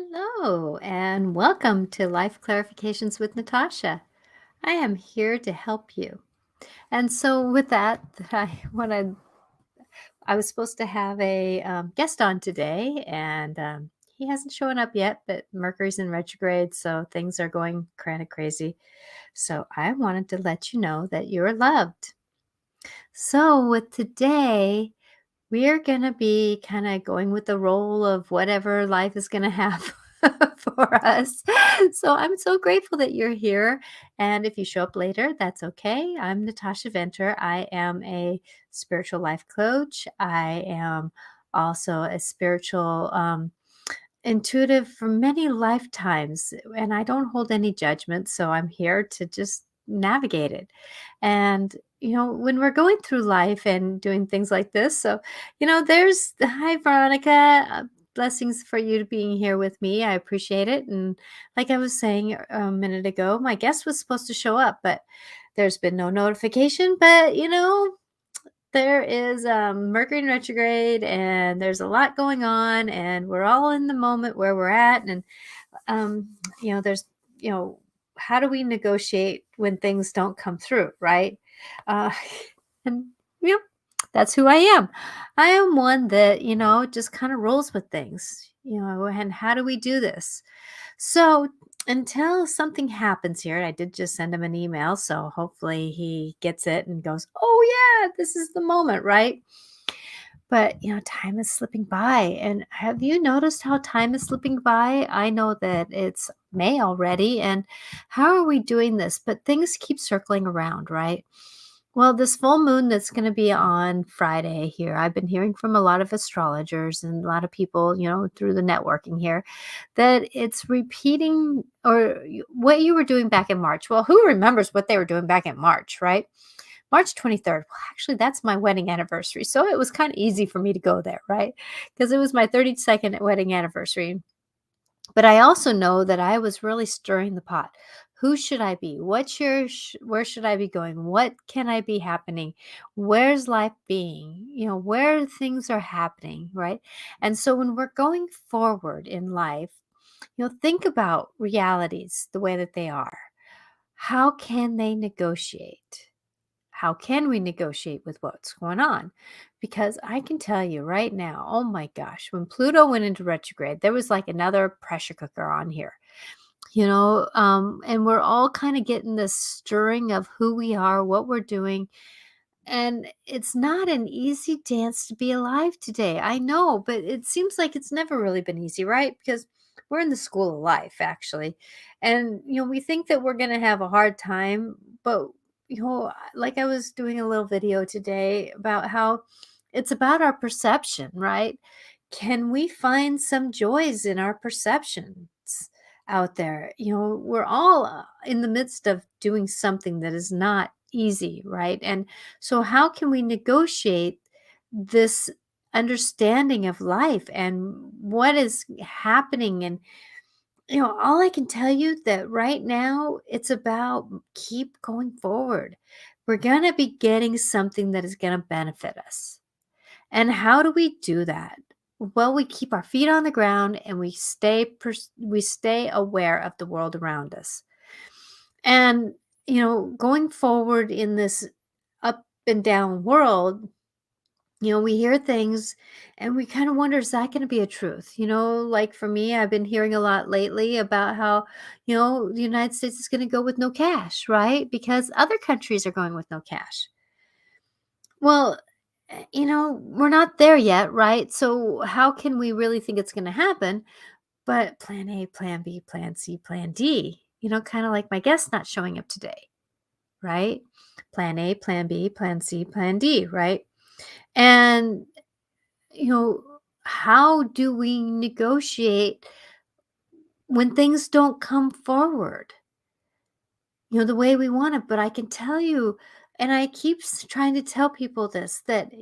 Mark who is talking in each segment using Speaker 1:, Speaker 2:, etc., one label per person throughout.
Speaker 1: Hello, and welcome to Life Clarifications with Natasha. I am here to help you. And so, with that, I was supposed to have a guest on today, and he hasn't shown up yet. But Mercury's in retrograde, so things are going kind of crazy. So, I wanted to let you know that you're loved. So, with today, we're going to be kind of going with the role of whatever life is going to have for us. So I'm so grateful that you're here. And if you show up later, that's okay. I'm Natasha Venter. I am a spiritual life coach. I am also a spiritual intuitive for many lifetimes, and I don't hold any judgment. So I'm here to just navigate it. And when we're going through life and doing things like this, so there's hi Veronica. Blessings for you to being here with me. I appreciate it. And like I was saying a minute ago, my guest was supposed to show up, but there's been no notification. But there is Mercury in retrograde, and there's a lot going on, and we're all in the moment where we're at. And um, there's you know, how do we negotiate when things don't come through, right? Uh, and you know, that's who I am. I am one that just kind of rolls with things. And how do we do this? So until something happens here, I did just send him an email, so hopefully he gets it and goes, "Oh yeah, this is the moment," right? But time is slipping by, and have you noticed how time is slipping by? I know that it's May already, and how are we doing this? But things keep circling around, right? Well, this full moon that's going to be on Friday here, I've been hearing from a lot of astrologers and a lot of people, through the networking here, that it's repeating what you were doing back in March. Well, who remembers what they were doing back in March, right? March 23rd. Well, actually, that's my wedding anniversary. So it was kind of easy for me to go there, right? Because it was my 32nd wedding anniversary. But I also know that I was really stirring the pot. Who should I be? Where should I be going? What can I be happening? Where's life being? Where things are happening, right? And so when we're going forward in life, think about realities the way that they are. How can they negotiate? How can we negotiate with what's going on? Because I can tell you right now, oh my gosh, when Pluto went into retrograde, there was like another pressure cooker on here, and we're all kind of getting this stirring of who we are, what we're doing. And it's not an easy dance to be alive today. I know, but it seems like it's never really been easy, right? Because we're in the school of life, actually. And, we think that we're going to have a hard time, but, like I was doing a little video today about how it's about our perception, right? Can we find some joys in our perceptions out there? We're all in the midst of doing something that is not easy, right? And so, how can we negotiate this understanding of life and what is happening? And, all I can tell you that right now it's about keep going forward. We're going to be getting something that is going to benefit us. And how do we do that? Well, we keep our feet on the ground and we stay aware of the world around us. And going forward in this up and down world, we hear things and we kind of wonder, is that going to be a truth? Like for me, I've been hearing a lot lately about how, the United States is going to go with no cash, right? Because other countries are going with no cash. Well, we're not there yet, right? So how can we really think it's going to happen? But plan A, plan B, plan C, plan D, kind of like my guest not showing up today, right? Plan A, plan B, plan C, plan D, right? And, how do we negotiate when things don't come forward, the way we want it? But I can tell you, and I keep trying to tell people this, that,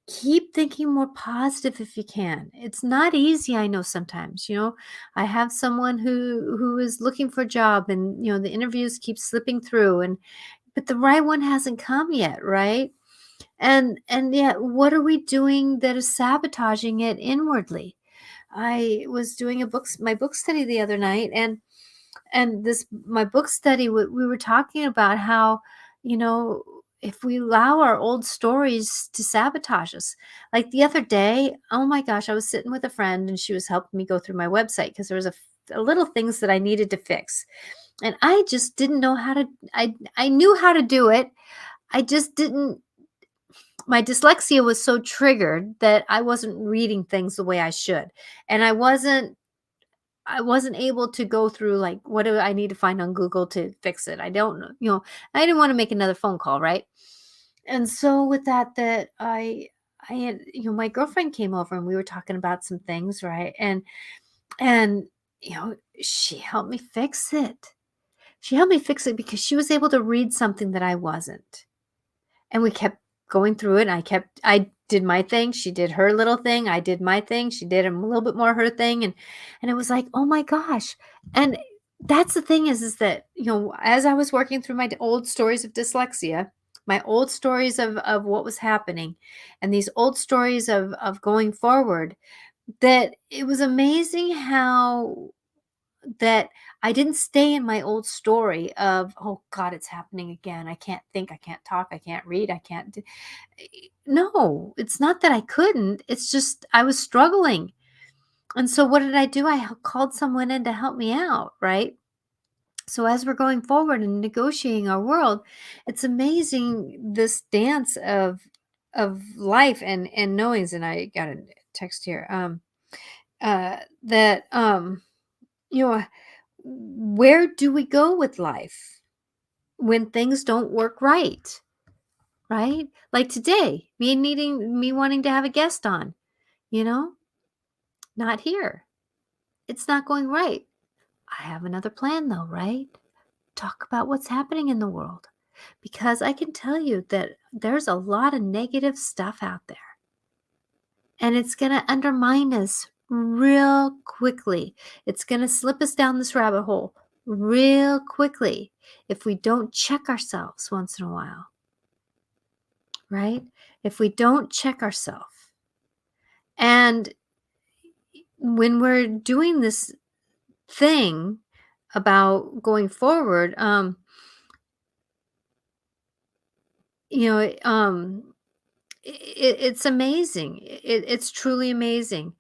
Speaker 1: keep thinking more positive if you can. It's not easy, I know sometimes. I have someone who is looking for a job, and the interviews keep slipping through, and but the right one hasn't come yet, right? And yet, what are we doing that is sabotaging it inwardly? I was doing my book study the other night, and this my book study, we were talking about how, you know, if we allow our old stories to sabotage us. Like the other day, oh my gosh, I was sitting with a friend and she was helping me go through my website because there was a little things that I needed to fix. And I just didn't know how to I knew how to do it. I just didn't My dyslexia was so triggered that I wasn't reading things the way I should. And I wasn't able to go through, like, what do I need to find on Google to fix it? I don't know, I didn't want to make another phone call, right? And so with that I had, my girlfriend came over and we were talking about some things, right? And she helped me fix it. She helped me fix it because she was able to read something that I wasn't. And we kept going through it, and I did my thing, she did her little thing, I did my thing, she did a little bit more her thing, and it was like, "Oh my gosh." And that's the thing is that, as I was working through my old stories of dyslexia, my old stories of what was happening, and these old stories of going forward, that it was amazing how that I didn't stay in my old story of, "Oh god, it's happening again. I can't think, I can't talk, I can't read, I can't do." No, it's not that I couldn't. It's just I was struggling. And so what did I do? Called someone in to help me out, right? So as we're going forward and negotiating our world, it's amazing this dance of life and knowings. And I got a text here. That you know where do we go with life when things don't work right? Right? Like today, me wanting to have a guest on, you know, not here. It's not going right. I have another plan though, right? Talk about what's happening in the world because I can tell you that there's a lot of negative stuff out there and it's going to undermine us real quickly. It's going to slip us down this rabbit hole real quickly if we don't check ourselves once in a while, right? If we don't check ourselves. And when we're doing this thing about going forward, you know, it's amazing. It's truly amazing.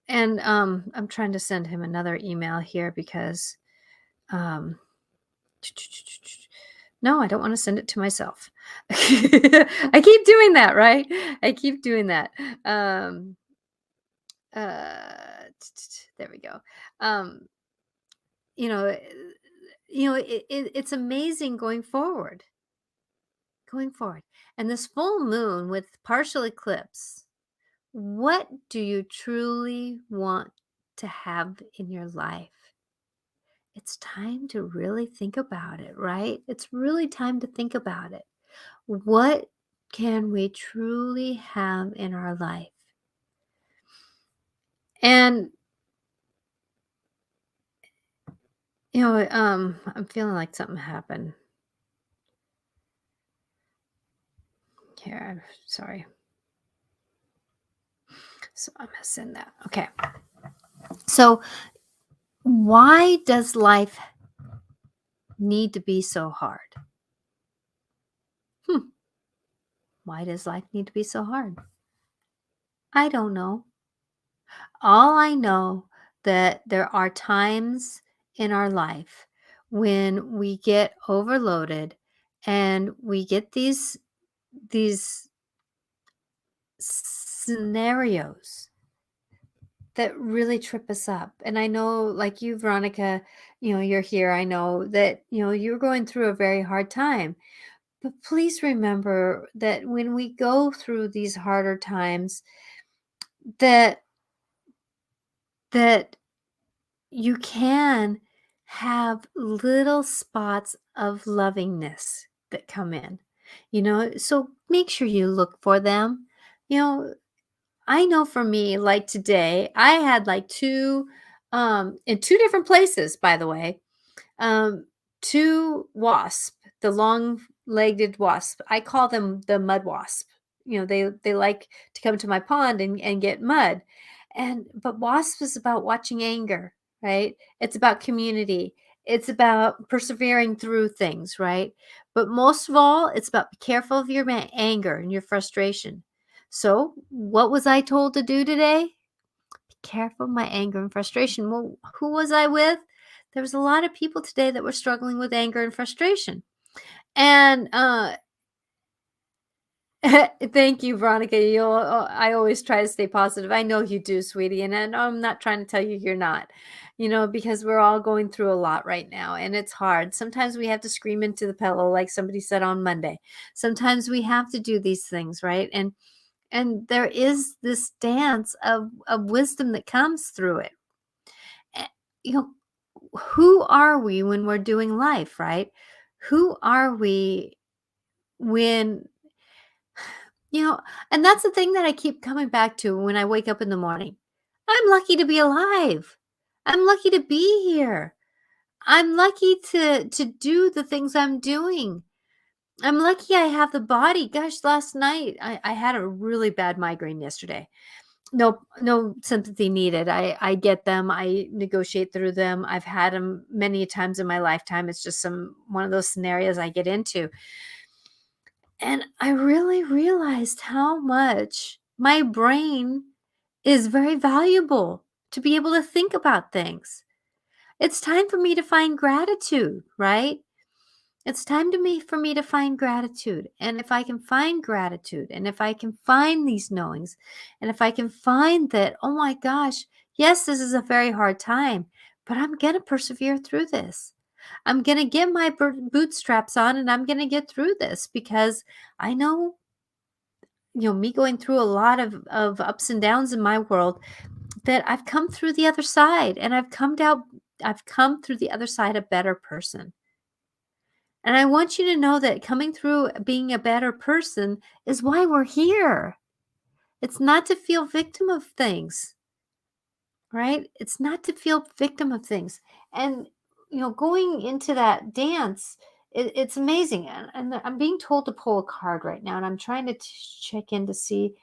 Speaker 1: And I'm trying to send him another email here because um, no, I don't want to send it to myself. I keep doing that, right? I keep doing that. Um, there we go. Um, you know, eh, it's amazing going forward. And this full moon with partial eclipse, what do you truly want to have in your life? It's time to really think about it, right? It's really time to think about it. What can we truly have in our life? And I'm feeling like something happened here. I'm sorry. So I'm gonna send that. Okay. So why does life need to be so hard? Hmm. Why does life need to be so hard? I don't know. All I know that there are times in our life when we get overloaded and we get these scenarios that really trip us up. And I know, like you, Veronica, you're here. I know that, you're going through a very hard time. But please remember that when we go through these harder times, that that you can have little spots of lovingness that come in. So make sure you look for them. You know, I know for me, like today, I had like two, in two different places, by the way, um, two wasp, the long-legged wasp. I call them the mud wasp. They like to come to my pond and get mud. But wasp is about watching anger, right? It's about community. It's about persevering through things, right? But most of all, it's about be careful of your anger and your frustration. So, what was I told to do today? Be careful of my anger and frustration. Well, who was I with? There was a lot of people today that were struggling with anger and frustration. And thank you, Veronica. I always try to stay positive. I know you do, sweetie, and I'm not trying to tell you you're not. Because we're all going through a lot right now, and it's hard. Sometimes we have to scream into the pillow, like somebody said on Monday. Sometimes we have to do these things, right? And there is this dance of wisdom that comes through it. Eh, You know, who are we when we're doing life, right? Who are we when You know, and that's the thing that I keep coming back to when I wake up in the morning. I'm lucky to be alive. I'm lucky to be here. I'm lucky to do the things I'm doing. I'm lucky I have the body. Gosh, last night I had a really bad migraine yesterday. No sympathy needed. I get them. I negotiate through them. I've had them many times in my lifetime. It's just one of those scenarios I get into. And I really realized how much my brain is very valuable to be able to think about things. It's time for me to find gratitude, right? It's time for me to find gratitude. And if I can find gratitude, and if I can find these knowings, and if I can find that, oh my gosh, yes, this is a very hard time, but I'm going to persevere through this. I'm going to get my bootstraps on and I'm going to get through this because I know, me going through a lot of ups and downs in my world, that I've come through the other side and I've come through the other side a better person. And I want you to know that coming through being a better person is why we're here. It's not to feel victim of things, right? It's not to feel victim of things. And going into that dance, it's amazing. And I'm being told to pull a card right now, and I'm trying to check in to see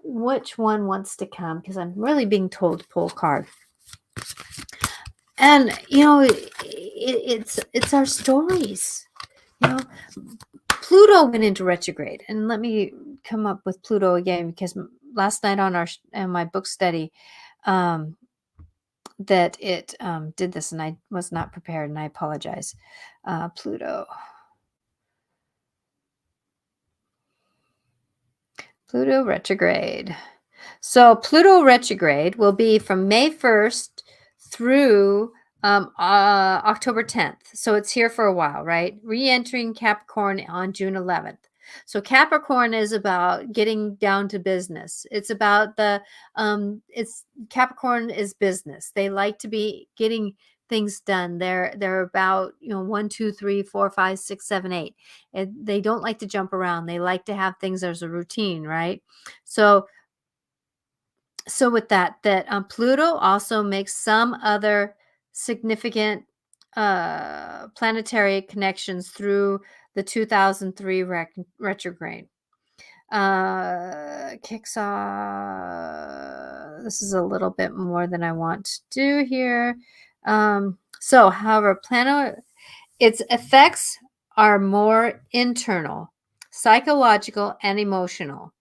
Speaker 1: which one wants to come because I'm really being told to pull a card. And it's our stories. Pluto went into retrograde, and let me come up with Pluto again because last night on my book study, that it did this, and I was not prepared, and I apologize. Pluto retrograde. So Pluto retrograde will be from May 1st through October 10th. So it's here for a while, right? Re-entering Capricorn on June 11th. So Capricorn is about getting down to business. It's about it's Capricorn is business. They like to be getting things done. They're about 1, 2, 3, 4, 5, 6, 7, 8. And they don't like to jump around. They like to have things as a routine, right? So with that Pluto also makes some other significant planetary connections through the 2003 retrograde. Kicks off. This is a little bit more than I want to do here. However, its effects are more internal, psychological, and emotional.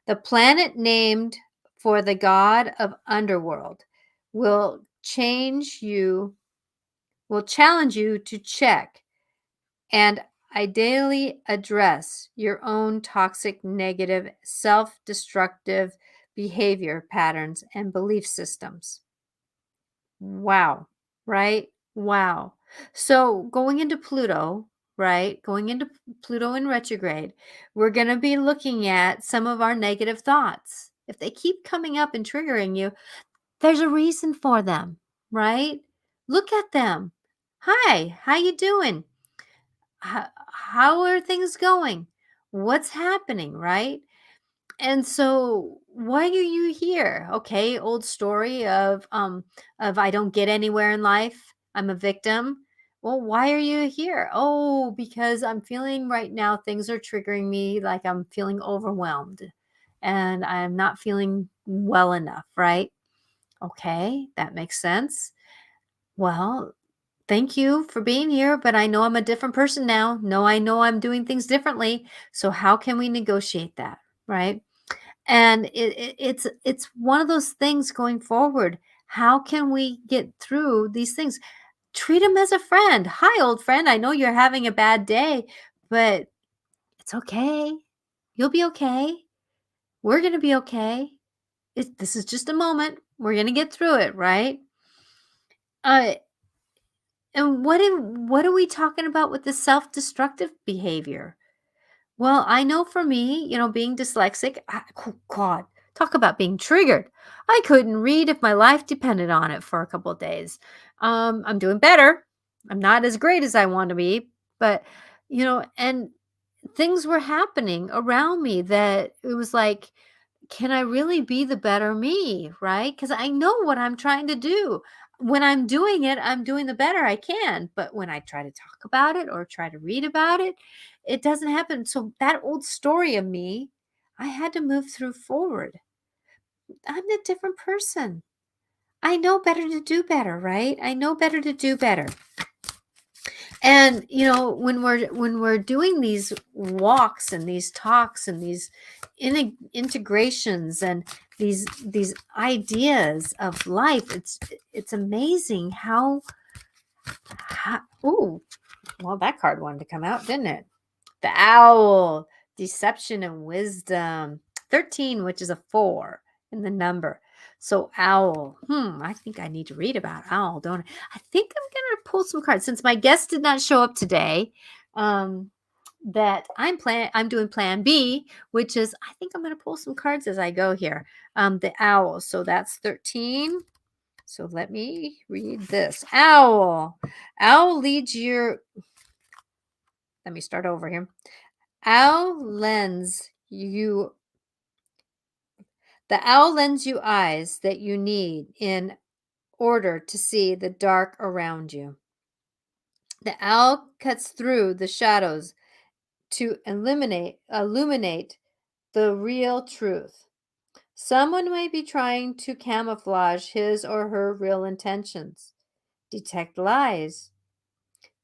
Speaker 1: The planet named for the god of underworld will challenge you to check and ideally address your own toxic, negative, self-destructive behavior patterns and belief systems. Wow, right? Wow. So going into Pluto, right? Going into Pluto in retrograde, we're going to be looking at some of our negative thoughts. If they keep coming up and triggering you, there's a reason for them, right? Look at them. Hi, how you doing? How are things going? What's happening, right? And so why are you here? Okay, old story of I don't get anywhere in life. I'm a victim. Well, why are you here? Oh, because I'm feeling right now things are triggering me, like I'm feeling overwhelmed. and I'm not feeling well enough, right? Okay, that makes sense. Well, thank you for being here, but I know I'm a different person now. No, I know I'm doing things differently. So how can we negotiate that, right? And it's one of those things going forward. How can we get through these things? Treat him as a friend. Hi, old friend. I know you're having a bad day, but it's okay. You'll be okay. We're going to be okay. This is just a moment. We're going to get through it, right? Uh, and what are we talking about with the self-destructive behavior? Well, I know for me, being dyslexic, oh God, talk about being triggered. I couldn't read if my life depended on it for a couple of days. I'm doing better. I'm not as great as I want to be, but and things were happening around me that it was like, can I really be the better me? Right? Because I know what I'm trying to do. When I'm doing it, I'm doing the better I can. But when I try to talk about it or try to read about it, it doesn't happen. So that old story of me, I had to move through forward. I'm a different person. I know better to do better, right? I know better to do better. And when we're doing these walks and these talks and these integrations and these ideas of life, it's amazing how ooh, well, that card wanted to come out, didn't it? The owl, deception and wisdom. 13, which is a 4 in the number. So owl. I think I need to read about owl, don't I? I think I'm gonna pull some cards. Since my guest did not show up today, um, that I'm doing plan B, which is I think I'm gonna pull some cards as I go here. The owl. So that's 13. So let me read this. Owl. Owl leads your let me start over here. Owl lends you the owl lends you eyes that you need in order to see the dark around you. The owl cuts through the shadows to illuminate the real truth. Someone may be trying to camouflage his or her real intentions, detect lies,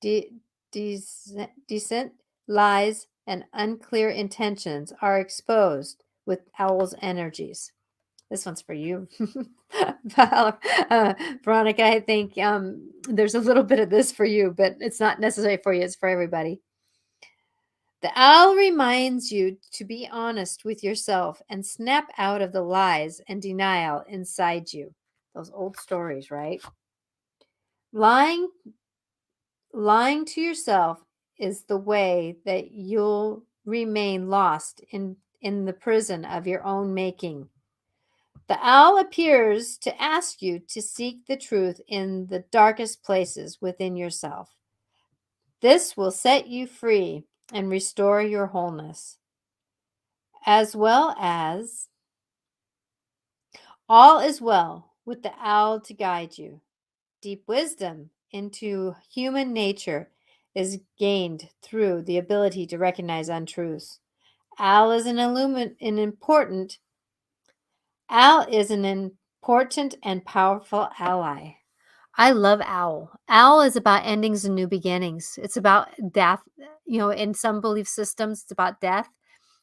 Speaker 1: de- decent lies, and unclear intentions are exposed with owl's energies. This one's for you. Val- Veronica, I think there's a little bit of this for you, but it's not necessary for you. It's for everybody. The owl reminds you to be honest with yourself and snap out of the lies and denial inside you. Those old stories, right? Lying Lying to yourself is the way that you'll remain lost in the prison of your own making. The owl appears to ask you to seek the truth in the darkest places within yourself. This will set you free and restore your wholeness, as well as all is well with the owl to guide you. Deep wisdom into human nature is gained through the ability to recognize untruths. Owl is an important Owl is an important and powerful ally. I love Owl. Owl is about endings and new beginnings. It's about death. In some belief systems, it's about death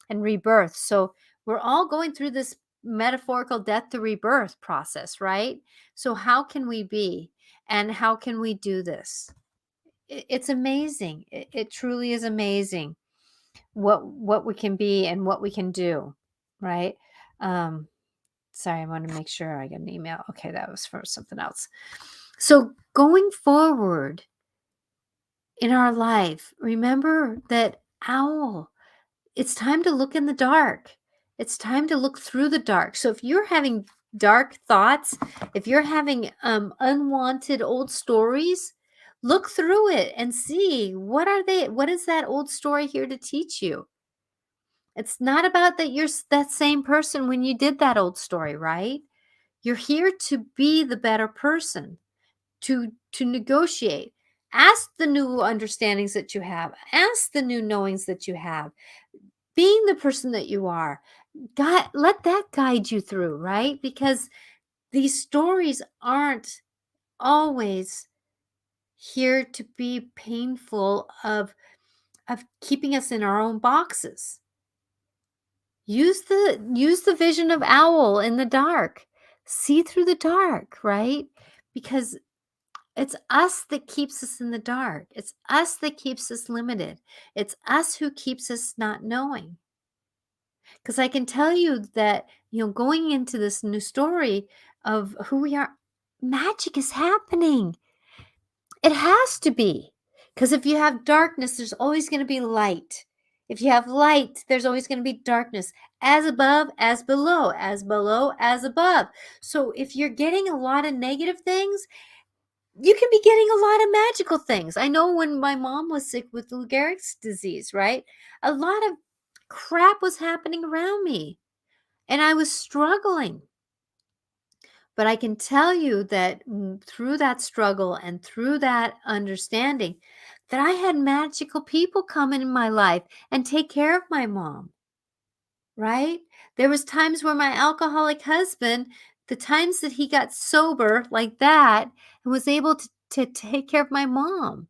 Speaker 1: and rebirth. So we're all going through this metaphorical death to rebirth process, right? So how can we be and how can we do this? It's amazing. It truly is amazing what we can be and what we can do, right? Um, Sorry, I want to make sure I get an email. Okay, that was for something else. So going forward in our life, remember that owl, it's time to look in the dark. It's time to look through the dark. So if you're having dark thoughts, if you're having unwanted old stories, look through it and see what is that old story here to teach you? It's not about that you're that same person when you did that old story, right? You're here to be the better person, to negotiate. Ask the new understandings that you have. Ask the new knowings that you have. Being the person that you are. let that guide you through, right? Because these stories aren't always here to be painful of keeping us in our own boxes. Use the vision of owl in the dark. See through the dark, right? Because it's us that keeps us in the dark. It's us that keeps us limited. It's us who keeps us not knowing. Because I can tell you that, going into this new story of who we are, magic is happening. It has to be. Because if you have darkness, there's always going to be light. If you have light, there's always going to be darkness. As above, as below, as below, as above. So if you're getting a lot of negative things, you can be getting a lot of magical things. I know when my mom was sick with Lou Gehrig's disease, right? A lot of crap was happening around me and I was struggling. But I can tell you that through that struggle and through that understanding, that I had magical people come in my life and take care of my mom, right? There was times where my alcoholic husband, the times that he got sober like that and was able to take care of my mom.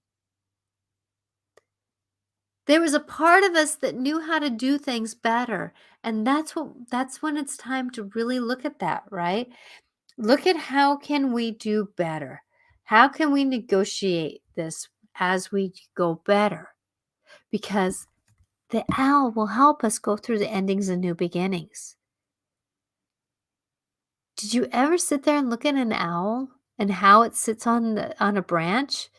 Speaker 1: There was a part of us that knew how to do things better. And that's when it's time to really look at that, right? Look at how can we do better? How can we negotiate this as we go better? Because the owl will help us go through the endings and new beginnings. Did you ever sit there and look at an owl and how it sits on a branch?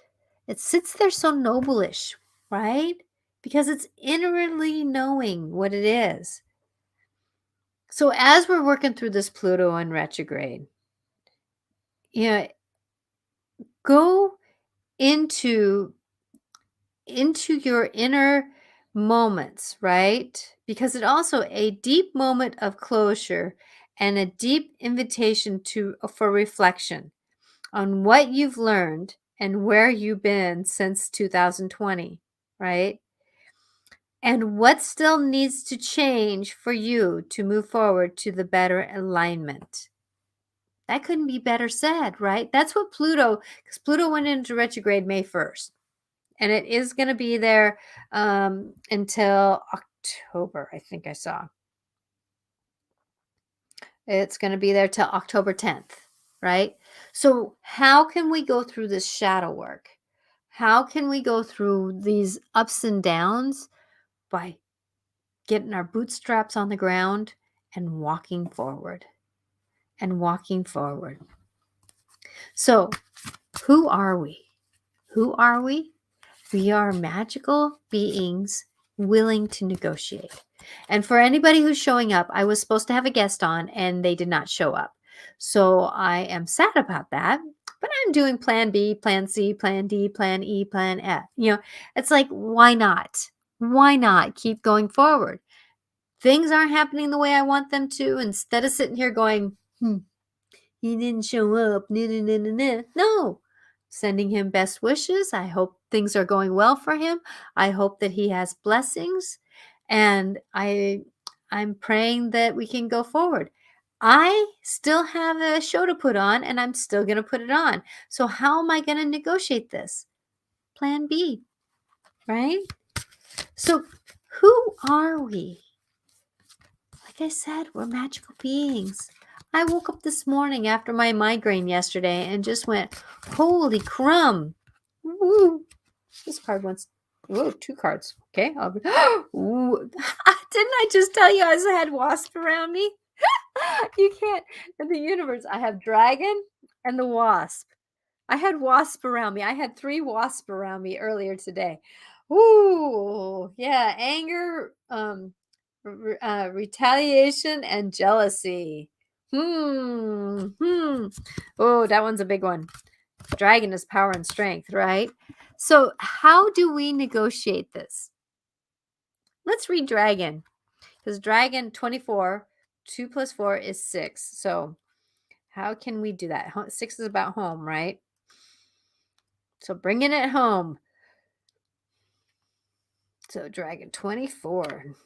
Speaker 1: It sits there so noblish, right? Because it's inwardly knowing what it is. So as we're working through this Pluto and retrograde, you know, go into your inner moments, right? Because it also a deep moment of closure and a deep invitation for reflection on what you've learned and where you've been since 2020, right? And what still needs to change for you to move forward to the better alignment. That couldn't be better said, right? That's what because Pluto went into retrograde May 1st. And it is going to be there until October, I think I saw. It's going to be there till October 10th, right? So how can we go through this shadow work? How can we go through these ups and downs? By getting our bootstraps on the ground and walking forward and walking forward. So who are we? Who are we? We are magical beings willing to negotiate. And for anybody who's showing up, I was supposed to have a guest on and they did not show up. So I am sad about that. But I'm doing plan B, plan C, plan D, plan E, plan F. It's like, why not? Why not keep going forward? Things aren't happening the way I want them to. Instead of sitting here going, he didn't show up. Nah, nah, nah, nah, nah. No, sending him best wishes. I hope things are going well for him. I hope that he has blessings, and I'm praying that we can go forward. I still have a show to put on, and I'm still going to put it on. So how am I going to negotiate this? Plan B, right? So who are we? Like I said, we're magical beings. I woke up this morning after my migraine yesterday and just went, holy crumb. Woo. This card wants, whoa, 2 cards. Okay. Ooh. Didn't I just tell you I had wasp around me? You can't, in the universe, I have dragon and the wasp. I had wasp around me. I had 3 wasp around me earlier today. Ooh, yeah, anger, retaliation, and jealousy. Oh, that one's a big one. Dragon is power and strength, right? So, how do we negotiate this? Let's read dragon, because dragon 24, 2 plus 4 is 6. So, how can we do that? 6 is about home, right? So, bringing it home. So, dragon 24.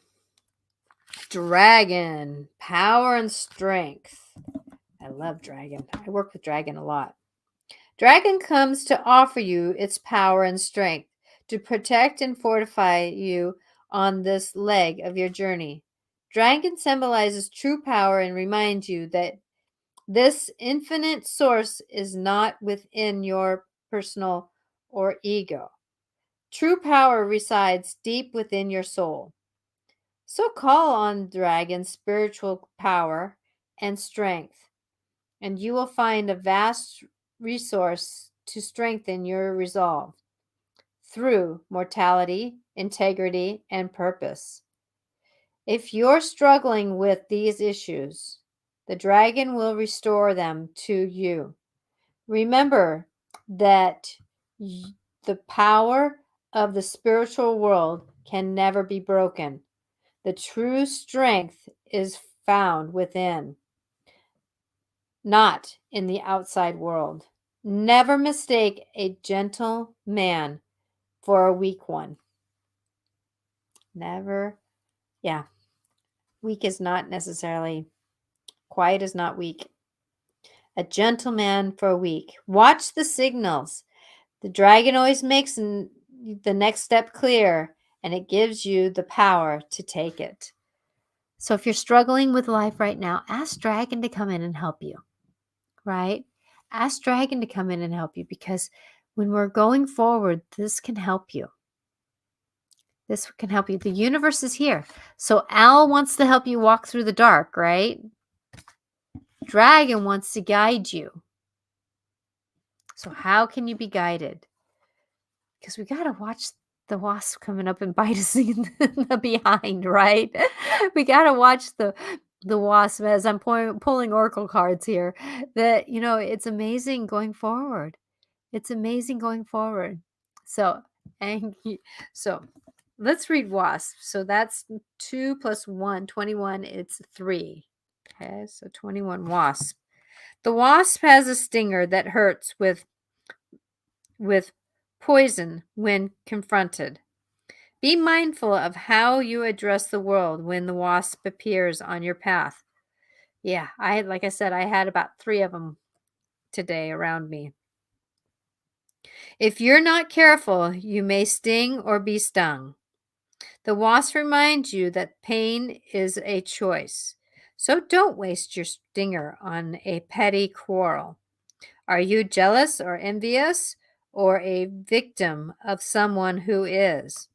Speaker 1: Dragon, power and strength. I love dragon. I work with dragon a lot. Dragon comes to offer you its power and strength to protect and fortify you on this leg of your journey. Dragon symbolizes true power and reminds you that this infinite source is not within your personal or ego. True power resides deep within your soul. So call on dragon's spiritual power and strength, and you will find a vast resource to strengthen your resolve through mortality, integrity, and purpose. If you're struggling with these issues, the dragon will restore them to you. Remember that the power of the spiritual world can never be broken. The true strength is found within, not in the outside world. Never mistake a gentle man for a weak one. Never. Yeah. Weak is not necessarily, quiet is not weak. A gentle man for a weak. Watch the signals. The dragon always makes the next step clear, and it gives you the power to take it. So if you're struggling with life right now, ask Dragon to come in and help you, right? Ask Dragon to come in and help you, because when we're going forward, this can help you. This can help you. The universe is here. So Al wants to help you walk through the dark, right? Dragon wants to guide you. So how can you be guided? Because we got to watch the wasp coming up and bite us in the behind, right? We got to watch the wasp as I'm pulling oracle cards here. That, it's amazing going forward. It's amazing going forward. So, and so let's read wasp. So that's 2 plus 1, 21. It's 3. Okay, so 21 wasp. The wasp has a stinger that hurts with poison when confronted. Be mindful of how you address the world when the wasp appears on your path. Yeah, like I said, I had about 3 of them today around me. If you're not careful, you may sting or be stung. The wasp reminds you that pain is a choice. So don't waste your stinger on a petty quarrel. Are you jealous or envious, or a victim of someone who is?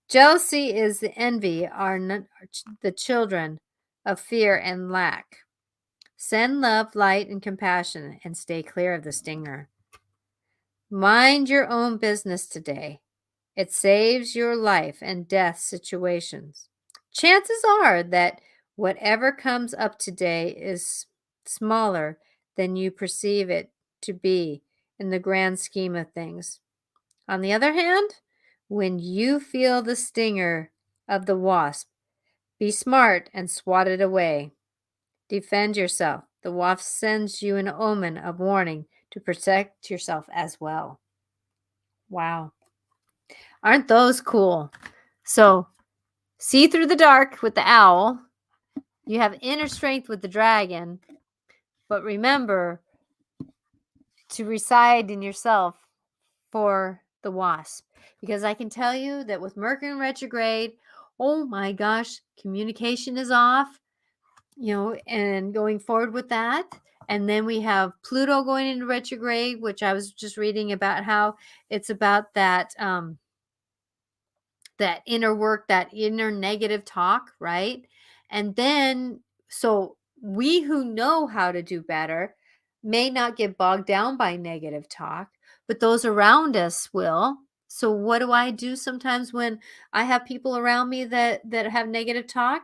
Speaker 1: Jealousy is the envy, are the children of fear and lack. Send love, light, and compassion, and stay clear of the stinger. Mind your own business today. It saves your life and death situations. Chances are that whatever comes up today is smaller than you perceive it to be in the grand scheme of things. On the other hand, when you feel the stinger of the wasp, be smart and swat it away. Defend yourself. The wasp sends you an omen of warning to protect yourself as well. Wow. Aren't those cool? So, see through the dark with the owl. You have inner strength with the dragon. But remember to reside in yourself for the wasp. Because I can tell you that with Mercury in retrograde, oh my gosh, communication is off, and going forward with that. And then we have Pluto going into retrograde, which I was just reading about how it's about that that inner work, that inner negative talk, right? And then, so we who know how to do better may not get bogged down by negative talk, but those around us will. So what do I do sometimes when I have people around me that have negative talk?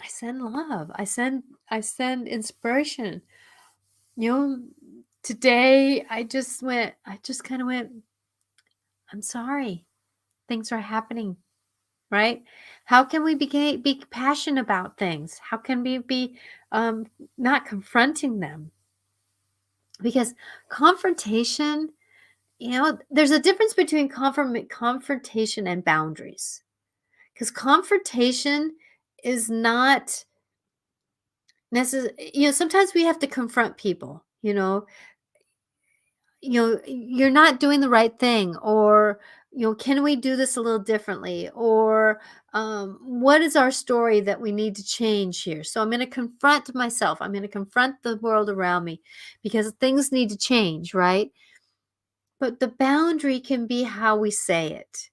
Speaker 1: I send love. I send inspiration. Today I just kind of went, I'm sorry. Things are happening, right? How can we be passionate about things? How can we be not confronting them? Because confrontation, there's a difference between confrontation and boundaries. Because confrontation is not necessary. Sometimes we have to confront people, you're not doing the right thing, or can we do this a little differently, or what is our story that we need to change here? So I'm going to confront myself, I'm going to confront the world around me, because things need to change, right? But the boundary can be how we say it.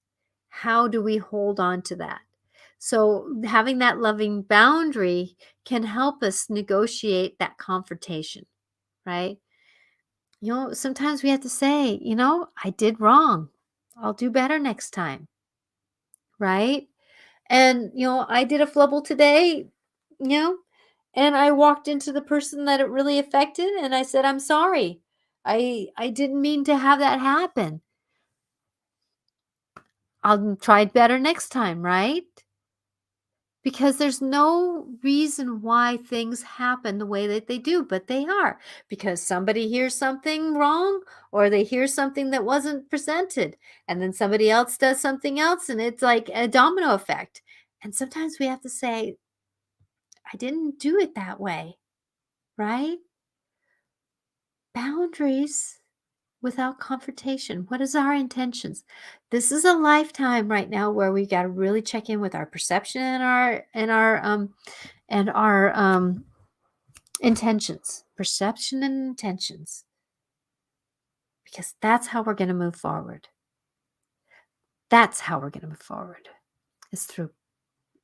Speaker 1: How do we hold on to that? So having that loving boundary can help us negotiate that confrontation, right? Sometimes we have to say, I did wrong. I'll do better next time, right? And, I did a flubble today, you know, and I walked into the person that it really affected and I said, I'm sorry. I didn't mean to have that happen. I'll try better next time, right? Because there's no reason why things happen the way that they do, but they are because somebody hears something wrong, or they hear something that wasn't presented, and then somebody else does something else, and it's like a domino effect. And sometimes we have to say, I didn't do it that way, right? Boundaries without confrontation. What is our intentions? This is a lifetime right now where we got to really check in with our perception and our intentions, perception and intentions, because that's how we're going to move forward. That's how we're going to move forward, is through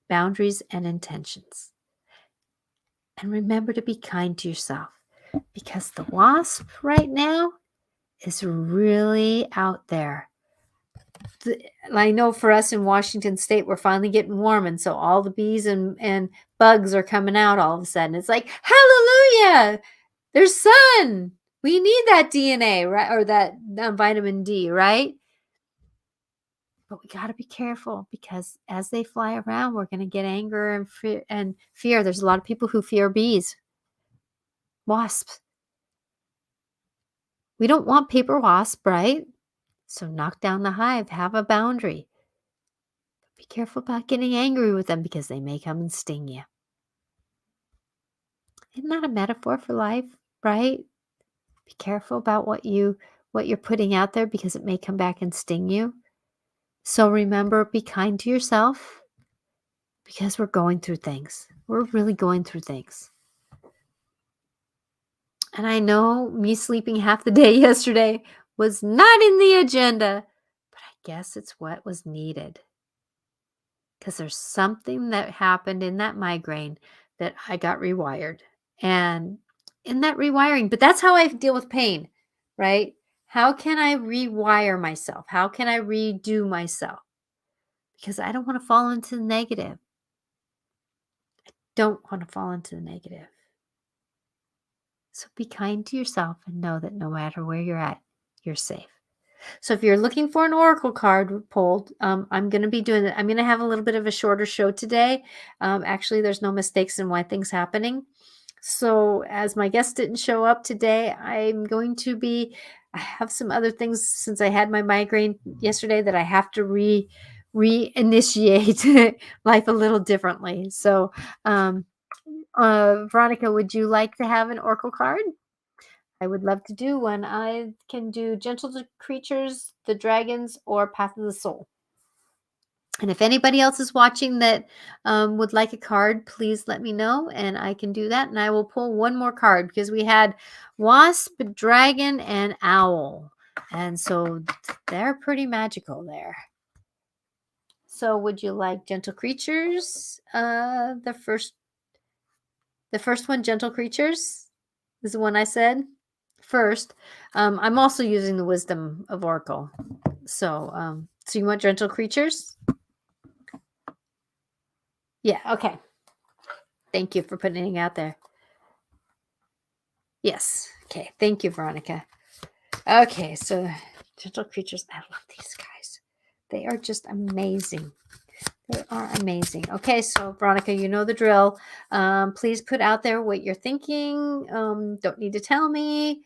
Speaker 1: boundaries and intentions. And remember to be kind to yourself, because the wasp right now is really out there. I know for us in Washington State, we're finally getting warm. And so all the bees and bugs are coming out all of a sudden. It's like, hallelujah, there's sun. We need that DNA, right? Or that vitamin D, right? But we got to be careful, because as they fly around, we're going to get anger and fear. There's a lot of people who fear bees, wasps. We don't want paper wasp, right? So knock down the hive, have a boundary. Be careful about getting angry with them, because they may come and sting you. Isn't that a metaphor for life, right? Be careful about what you're putting out there, because it may come back and sting you. So remember, be kind to yourself, because we're going through things. We're really going through things. And I know me sleeping half the day yesterday was not in the agenda, but I guess it's what was needed. Because there's something that happened in that migraine that I got rewired. And in that rewiring, but that's how I deal with pain, right? How can I rewire myself? How can I redo myself? Because I don't want to fall into the negative. Don't want to fall into the negative. So be kind to yourself and know that no matter where you're at, you're safe. So if you're looking for an oracle card pulled, I'm going to be doing it. I'm going to have a little bit of a shorter show today. Actually, there's no mistakes in why things happening. So as my guest didn't show up today, I'm going to be, I have some other things since I had my migraine yesterday that I have to reinitiate life a little differently. So, Veronica, would you like to have an oracle card? I would love to do one. I can do Gentle Creatures, the Dragons, or Path of the Soul. And if anybody else is watching that would like a card, please let me know, and I can do that. And I will pull one more card, because we had Wasp, Dragon, and Owl. And so they're pretty magical there. So would you like Gentle Creatures? The first one, Gentle Creatures, is the one I said first. I'm also using the Wisdom of Oracle. So you want Gentle Creatures? Yeah, okay. Thank you for putting it out there. Yes. Okay. Thank you, Veronica. Okay, so Gentle Creatures. I love these guys. They are just amazing. They are amazing. Okay, so Veronica, you know the drill. Please put out there what you're thinking. Don't need to tell me.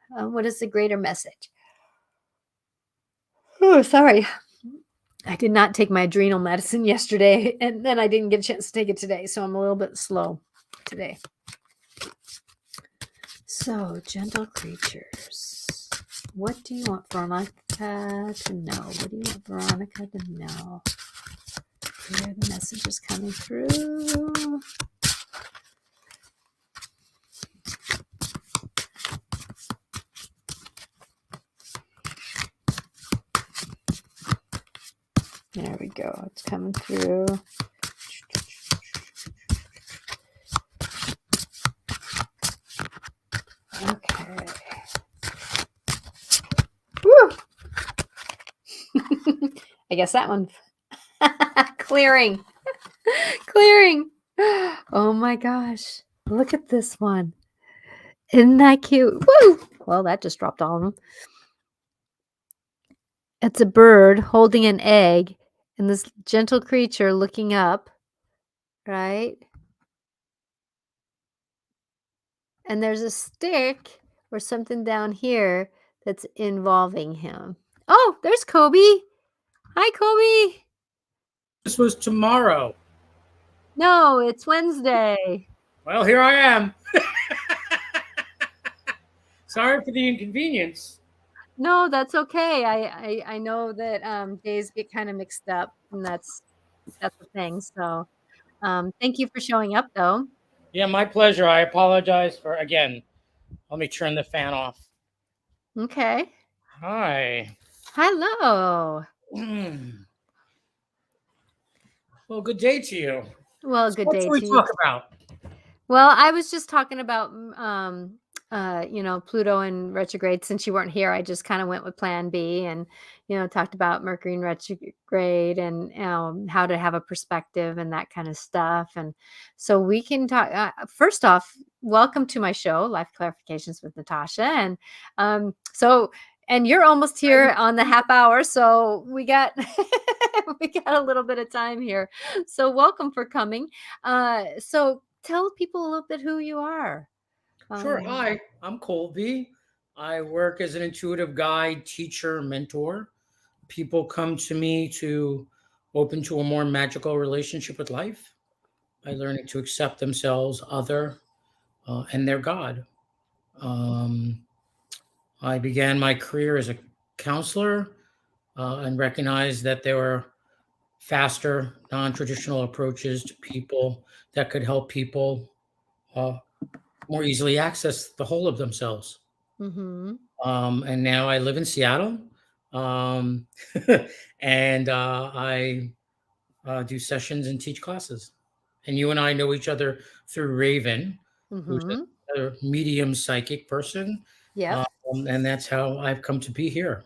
Speaker 1: What is the greater message? Oh, sorry. I did not take my adrenal medicine yesterday, and then I didn't get a chance to take it today, so I'm a little bit slow today. So, gentle creatures. What do you want Veronica to know? What do you want Veronica to know? Here are the messages coming through. There we go. It's coming through. Okay. Woo! I guess that one. Clearing. Clearing. Oh my gosh. Look at this one. Isn't that cute? Woo! Well, that just dropped all of them. It's a bird holding an egg and this gentle creature looking up, right? And there's a stick or something down here that's involving him. Oh, there's Colby. Hi, Colby.
Speaker 2: This was tomorrow.
Speaker 1: No, it's Wednesday.
Speaker 2: Well, here I am. Sorry for the inconvenience.
Speaker 1: No, that's okay. I know that days get kind of mixed up, and that's the thing. So, thank you for showing up, though.
Speaker 2: Yeah, my pleasure. I apologize for again. Let me turn the fan off.
Speaker 1: Okay.
Speaker 2: Hi.
Speaker 1: Hello.
Speaker 2: Well, good day to you.
Speaker 1: Well,
Speaker 2: So
Speaker 1: good
Speaker 2: what
Speaker 1: day
Speaker 2: should we
Speaker 1: to you.
Speaker 2: talk about?
Speaker 1: Well, I was just talking about, Pluto in retrograde. Since you weren't here, I just kind of went with Plan B, and talked about Mercury in retrograde, and how to have a perspective and that kind of stuff. And so we can talk. First off, welcome to my show, Life Clarifications with Natasha, and so. And you're almost here on the half hour, so we got we got a little bit of time here. So welcome for coming. So tell people a little bit who you are.
Speaker 2: Sure.
Speaker 1: Um,
Speaker 2: Hi, I'm Colby. I work as an intuitive guide, teacher, mentor. People come to me to open to a more magical relationship with life by learning to accept themselves, other, and their God. Um, I began my career as a counselor and recognized that there were faster, non traditional approaches to people that could help people uh, more easily access the whole of themselves.
Speaker 1: mhm,
Speaker 2: And now I live in Seattle. Um, and I do sessions and teach classes. And you and I know each other through Raven, who's
Speaker 1: mhm.
Speaker 2: a medium psychic person.
Speaker 1: Yep.
Speaker 2: And that's how I've come to be here.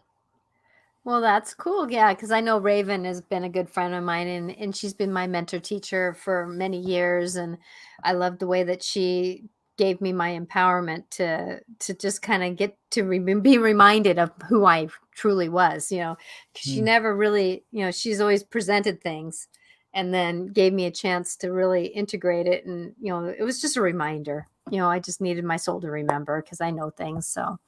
Speaker 1: Well, that's cool. Yeah, because I know Raven has been a good friend of mine, and she's been my mentor teacher for many years, and I love the way that she gave me my empowerment to just kind of get to be reminded of who I truly was. 'Cause she
Speaker 2: Mm.
Speaker 1: never really, she's always presented things, and then gave me a chance to really integrate it, and it was just a reminder. I just needed my soul to remember because I know things, so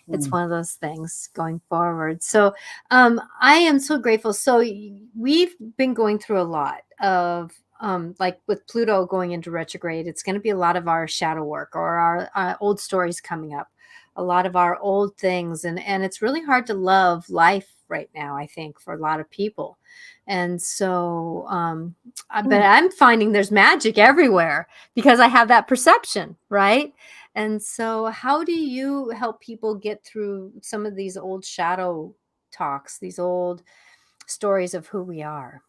Speaker 1: it's
Speaker 2: Mm.
Speaker 1: one of those things going forward. So I am so grateful. So we've been going through a lot of like with Pluto going into retrograde, it's going to be a lot of our shadow work or our old stories coming up, a lot of our old things, and it's really hard to love life right now, I think, for a lot of people. And so but I'm finding there's magic everywhere because I have that perception, right? And so, how do you help people get through some of these old shadow talks, these old stories of who we are?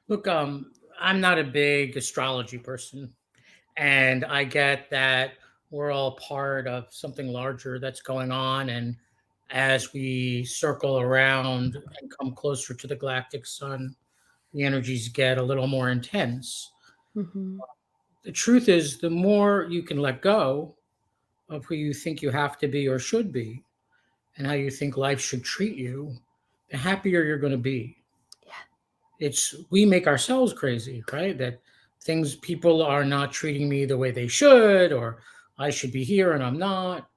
Speaker 2: Look, I'm not a big astrology person, and I get that we're all part of something larger that's going on. And as we circle around and come closer to the galactic sun, the energies get a little more intense.
Speaker 1: Hmm.
Speaker 2: The truth is, the more you can let go of who you think you have to be or should be, and how you think life should treat you, the happier you're going to be.
Speaker 1: Yeah.
Speaker 2: It's we make ourselves crazy, right? That things people are not treating me the way they should, or I should be here and I'm not.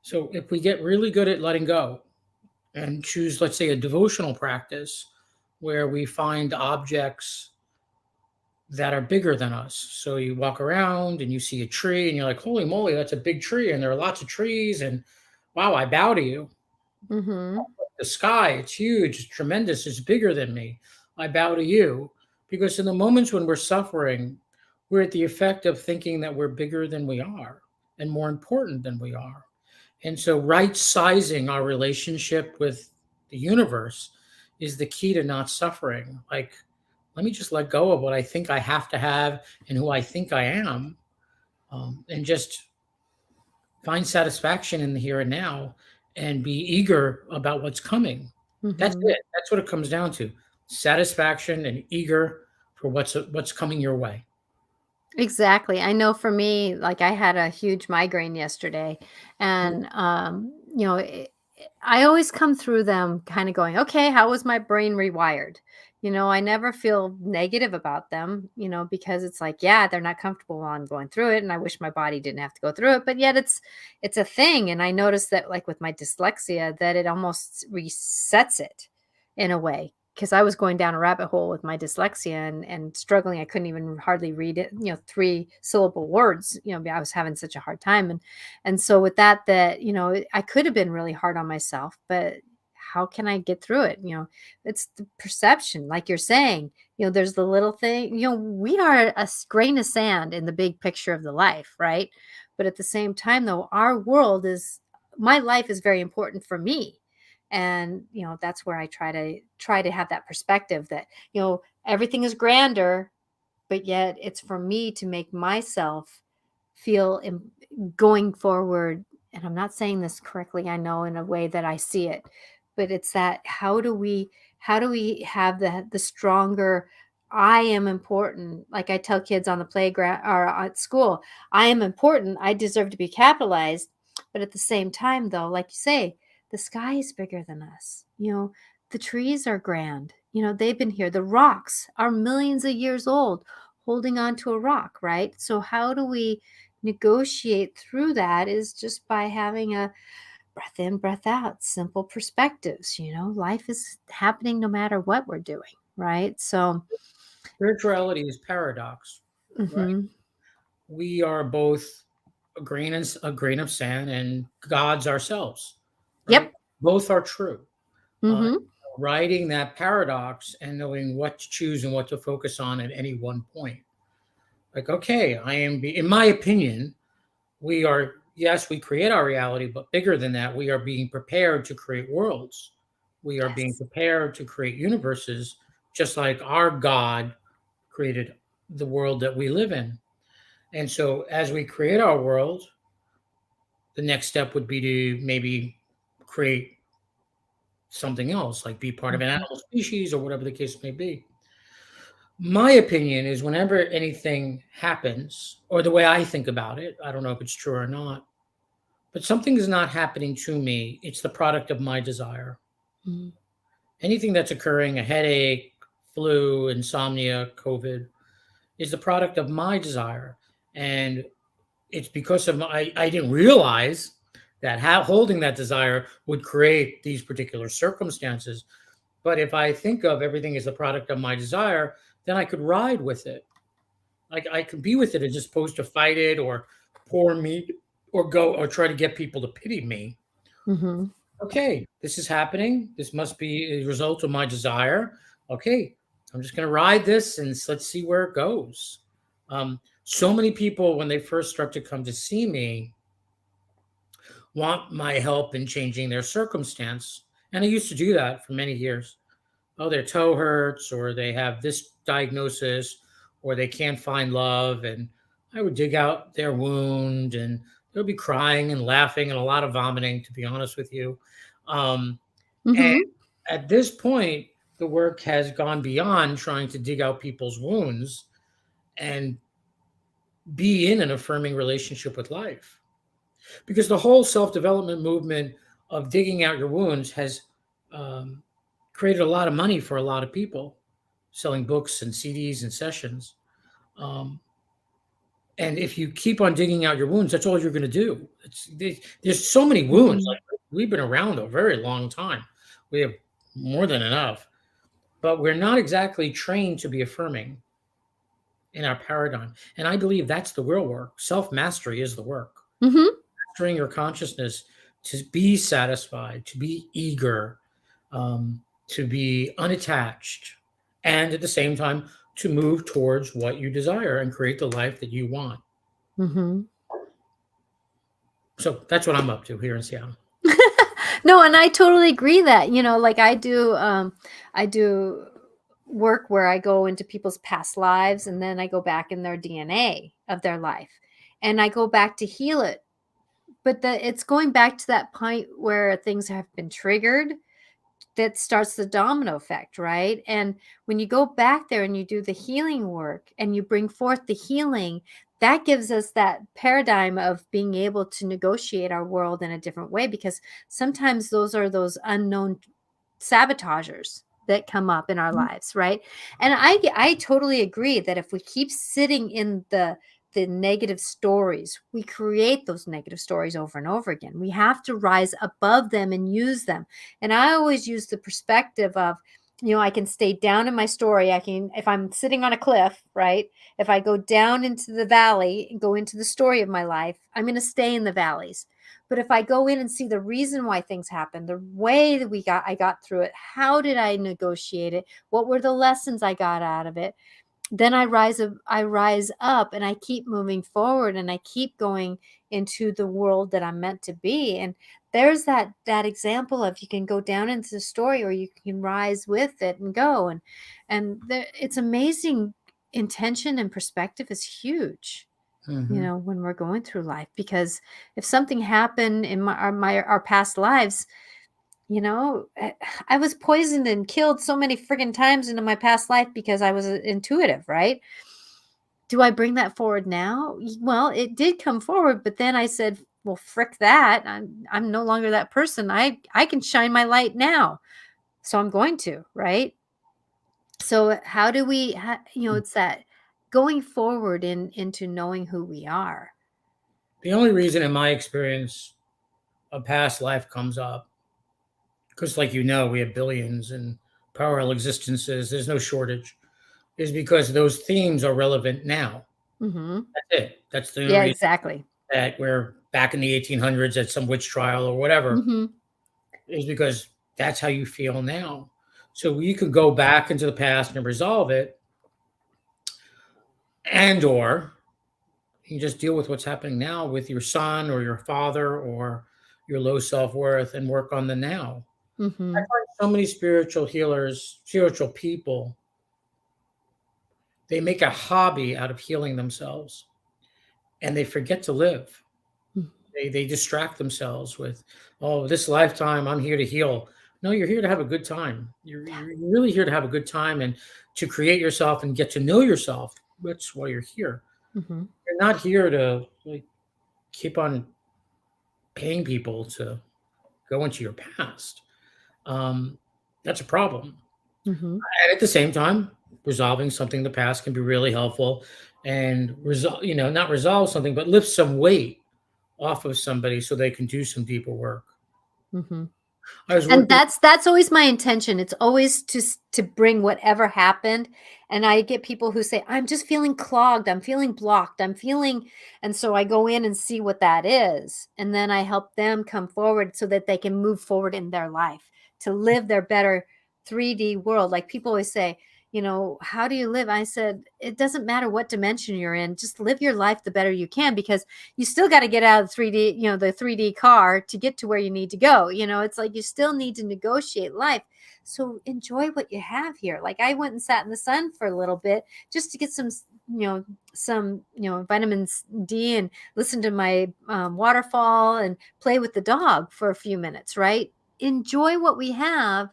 Speaker 2: So if we get really good at letting go and choose, let's say, a devotional practice where we find objects that are bigger than us. So you walk around and you see a tree and you're like, holy moly, that's a big tree. And there are lots of trees. And wow, I bow to you.
Speaker 1: Mhm.
Speaker 2: The sky, it's huge, it's tremendous, it's bigger than me. I bow to you. Because in the moments when we're suffering, we're at the effect of thinking that we're bigger than we are and more important than we are. And so, right sizing our relationship with the universe is the key to not suffering. Like, let me just let go of what I think I have to have and who I think I am, and just find satisfaction in the here and now and be eager about what's coming. That's
Speaker 1: Mhm.
Speaker 2: it. That's what it comes down to. Satisfaction and eager for what's coming your way.
Speaker 1: Exactly. I know for me, like I had a huge migraine yesterday and I always come through them kind of going, "Okay, how was my brain rewired?" I never feel negative about them, because it's like, yeah, they're not comfortable while I'm going through it and I wish my body didn't have to go through it, but yet it's a thing and I noticed that like with my dyslexia that it almost resets it in a way because I was going down a rabbit hole with my dyslexia and struggling. I couldn't even hardly read it, three syllable words, I was having such a hard time. And so with that, I could have been really hard on myself, but how can I get through it? It's the perception, like you're saying, there's the little thing, we are a grain of sand in the big picture of the life, right? But at the same time, though, my life is very important for me, and that's where I try to have that perspective that everything is grander, but yet it's for me to make myself feel going forward. And I'm not saying this correctly, I know, in a way that I see it, but it's that how do we have the stronger I am important, like I tell kids on the playground or at school, I am important, I deserve to be capitalized. But at the same time, though, like you say, the sky is bigger than us. The trees are grand. They've been here. The rocks are millions of years old, holding on to a rock, right? So how do we negotiate through that is just by having a breath in, breath out, simple perspectives. Life is happening no matter what we're doing, right? So,
Speaker 2: Spirituality is paradox, right?
Speaker 1: mhm.
Speaker 2: We are both a grain of sand and gods ourselves, right?
Speaker 1: Yep.
Speaker 2: Both are true. Uh,
Speaker 1: Mhm.
Speaker 2: Riding that paradox and knowing what to choose and what to focus on at any one point. Like, okay, in my opinion, we are, yes, we create our reality, but bigger than that, we are being prepared to create worlds. We are being
Speaker 1: Yes.
Speaker 2: prepared to create universes, just like our God created the world that we live in. And so, as we create our world, the next step would be to maybe create something else, like be part of an
Speaker 1: Mhm.
Speaker 2: animal species or whatever the case may be. My opinion is whenever anything happens, or the way I think about it, I don't know if it's true or not, but something is not happening to me. It's the product of my desire.
Speaker 1: Mhm.
Speaker 2: Anything that's occurring, a headache, flu, insomnia, COVID, is the product of my desire. And it's because of I didn't realize that holding that desire would create these particular circumstances. But if I think of everything as the product of my desire, then I could ride with it. Like I could be with it as opposed to fight it or pour me or go or try to get people to pity me.
Speaker 1: Mhm.
Speaker 2: Okay, this is happening. This must be a result of my desire. Okay, I'm just going to ride this and let's see where it goes. So many people, when they first start to come to see me, want my help in changing their circumstance. And I used to do that for many years. Oh, their toe hurts, or they have this diagnosis, or they can't find love. And I would dig out their wound, and they'll be crying and laughing and a lot of vomiting, to be honest with you. Um, and
Speaker 1: Mhm.
Speaker 2: at this point, the work has gone beyond trying to dig out people's wounds and be in an affirming relationship with life. Because the whole self development movement of digging out your wounds has um, created a lot of money for a lot of people selling books and CDs and sessions. Um, and if you keep on digging out your wounds, that's all you're going to do. There's so many wounds.
Speaker 1: Mhm.
Speaker 2: Like we've been around a very long time. We have more than enough, but we're not exactly trained to be affirming in our paradigm. And I believe that's the real work. Self mastery is the work.
Speaker 1: Mhm.
Speaker 2: Mastering your consciousness to be satisfied, to be eager, to be unattached, and at the same time to move towards what you desire and create the life that you want.
Speaker 1: Mhm.
Speaker 2: So that's what I'm up to here in Seattle.
Speaker 1: No, and I totally agree that, like I do work where I go into people's past lives and then I go back in their DNA of their life and I go back to heal it. But it's going back to that point where things have been triggered that starts the domino effect, right? And when you go back there and you do the healing work and you bring forth the healing, that gives us that paradigm of being able to negotiate our world in a different way, because sometimes those are those unknown sabotagers that come up in our lives, right? And I totally agree that if we keep sitting in the negative stories, we create those negative stories over and over again. We have to rise above them and use them. And I always use the perspective of, I can stay down in my story. I can, if I'm sitting on a cliff, right? If I go down into the valley and go into the story of my life, I'm going to stay in the valleys. But if I go in and see the reason why things happened, the way that I got through it, how did I negotiate it? What were the lessons I got out of it? Then I rise up and I keep moving forward and I keep going into the world that I'm meant to be. And there's that example of, you can go down into the story or you can rise with it and go. And it's amazing. Intention and perspective is huge,
Speaker 2: Hmm.
Speaker 1: when we're going through life, because if something happened in our past lives, I was poisoned and killed so many friggin' times into my past life because I was intuitive, right? Do I bring that forward now? Well, it did come forward, but then I said, well, frick that. I'm no longer that person. I can shine my light now. So I'm going to, right? So how do we, it's that going forward into knowing who we are.
Speaker 2: The only reason, in my experience, a past life comes up, because, like we have billions and parallel existences, there's no shortage, is because those themes are relevant now.
Speaker 1: Mhm.
Speaker 2: That's it. That's the only
Speaker 1: Yeah,
Speaker 2: reason
Speaker 1: exactly.
Speaker 2: that we're back in the 1800s at some witch trial or whatever,
Speaker 1: Mhm.
Speaker 2: is because that's how you feel now. So you could go back into the past and resolve it, and or you just deal with what's happening now with your son or your father or your low self-worth and work on the now. I
Speaker 1: Mhm.
Speaker 2: find so many spiritual healers, spiritual people, they make a hobby out of healing themselves and they forget to live.
Speaker 1: Mm.
Speaker 2: They distract themselves with, oh, this lifetime I'm here to heal. No, you're here to have a good time. You're really here to have a good time and to create yourself and get to know yourself. That's why you're here.
Speaker 1: Mhm.
Speaker 2: You're not here to like keep on paying people to go into your past. Um, that's a problem.
Speaker 1: Mhm.
Speaker 2: And at the same time, resolving something in the past can be really helpful and not resolve something, but lift some weight off of somebody so they can do some deeper work.
Speaker 1: Mhm.
Speaker 2: I was
Speaker 1: And
Speaker 2: working.
Speaker 1: that's always my intention. It's always to bring whatever happened, and I get people who say, "I'm just feeling clogged, I'm feeling blocked, I'm feeling," and so I go in and see what that is, and then I help them come forward so that they can move forward in their life to live their better 3D world. Like people always say, "How do you live?" I said, "It doesn't matter what dimension you're in, just live your life the better you can, because you still got to get out of the 3D, the 3D car to get to where you need to go. It's like you still need to negotiate life. So enjoy what you have here." Like I went and sat in the sun for a little bit just to get some vitamins D and listen to my waterfall and play with the dog for a few minutes, right? Enjoy what we have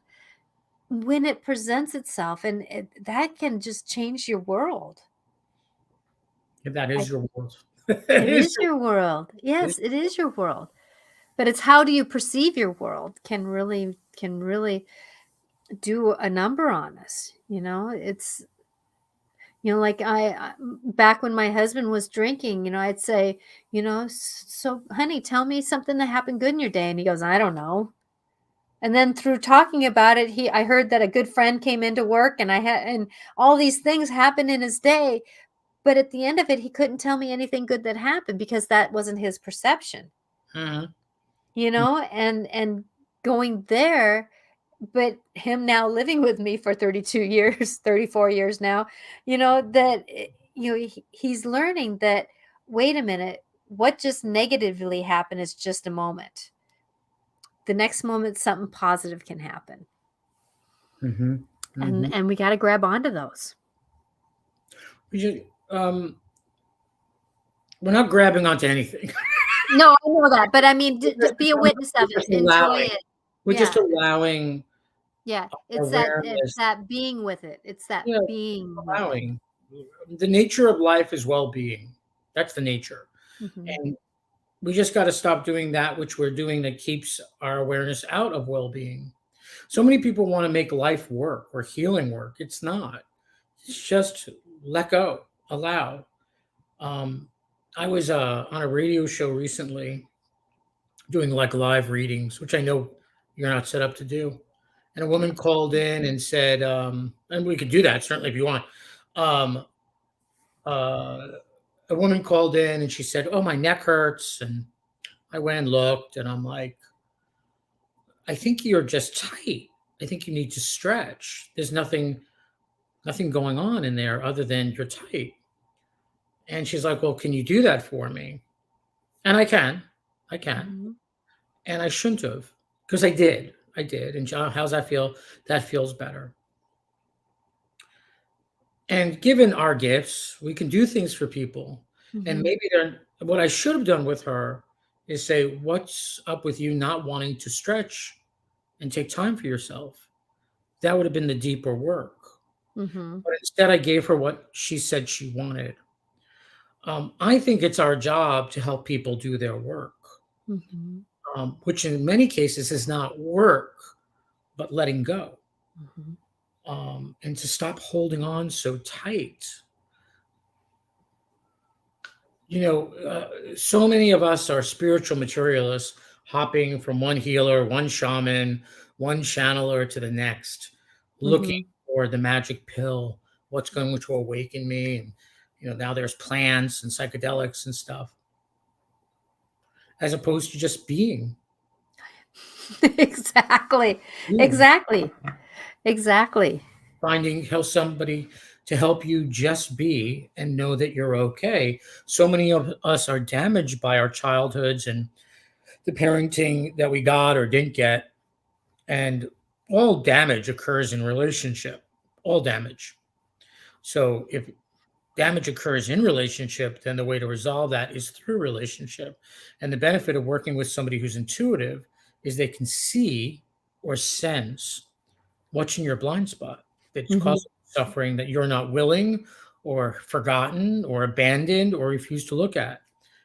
Speaker 1: when it presents itself, and that can just change your world.
Speaker 2: That
Speaker 1: I,
Speaker 2: is your world.
Speaker 1: it is your world.
Speaker 2: It is
Speaker 1: Yes, it is your world. But it's how do you perceive your world can really do a number on us. It's like back when my husband was drinking, I'd say, so honey, tell me something that happened good in your day, and he goes, I don't know. And then through talking about it, I heard that a good friend came into work, and all these things happened in his day, but at the end of it, he couldn't tell me anything good that happened because that wasn't his perception,
Speaker 2: Mhm.
Speaker 1: and going there, but him now living with me for 32 years, 34 years now, he's learning that, wait a minute, what just negatively happened is just a moment. The next moment, something positive can happen.
Speaker 2: Mhm.
Speaker 1: And
Speaker 2: Mhm.
Speaker 1: and we got to grab onto those.
Speaker 2: We should, we're not grabbing onto anything.
Speaker 1: No, I know that, but I mean,
Speaker 2: We're
Speaker 1: be a witness of
Speaker 2: just
Speaker 1: it, enjoy
Speaker 2: allowing.
Speaker 1: it.
Speaker 2: We're just
Speaker 1: Yeah,
Speaker 2: allowing
Speaker 1: yeah, it's
Speaker 2: awareness.
Speaker 1: that being with it. It's that
Speaker 2: Yeah,
Speaker 1: being with it.
Speaker 2: allowing. The nature of life is well-being. That's the nature.
Speaker 1: Mhm.
Speaker 2: And we just got to stop doing that which we're doing that keeps our awareness out of well-being. So many people want to make life work or healing work. It's not. It's just let go, allow. Um, I was on a radio show recently doing like live readings, which I know you're not set up to do. And a woman called in and said, and we could do that certainly if you want. Um, uh, a woman called in and she said, "Oh, my neck hurts." And I went and looked, and I'm like, "I think you're just tight. I think you need to stretch. There's nothing going on in there other than you're tight." And she's like, "Well, can you do that for me?" And I can,
Speaker 1: Mhm.
Speaker 2: and I shouldn't have because I did. I did. And John, how's that feel? That feels better. And given our gifts, we can do things for people. And
Speaker 1: Mhm.
Speaker 2: maybe they're what I should have done with her is say, "What's up with you not wanting to stretch and take time for yourself?" That would have been the deeper work.
Speaker 1: Mhm.
Speaker 2: But instead, I gave her what she said she wanted. I think it's our job to help people do their work,
Speaker 1: Mhm.
Speaker 2: which in many cases is not work, but letting go,
Speaker 1: Mhm.
Speaker 2: and to stop holding on so tight. So many of us are spiritual materialists, hopping from one healer, one shaman, one channeler to the next, looking
Speaker 1: Mhm.
Speaker 2: for the magic pill, what's going to awaken me. And, now there's plants and psychedelics and stuff, as opposed to just
Speaker 1: Exactly.
Speaker 2: being,
Speaker 1: Exactly. Exactly.
Speaker 2: finding how somebody to help you just be and know that you're okay. So many of us are damaged by our childhoods and the parenting that we got or didn't get. And all damage occurs in relationship, all damage. So if damage occurs in relationship, then the way to resolve that is through relationship. And the benefit of working with somebody who's intuitive is they can see or sense what's in your blind spot that's
Speaker 1: Mhm.
Speaker 2: causing suffering that you're not willing or forgotten or abandoned or refuse to look at.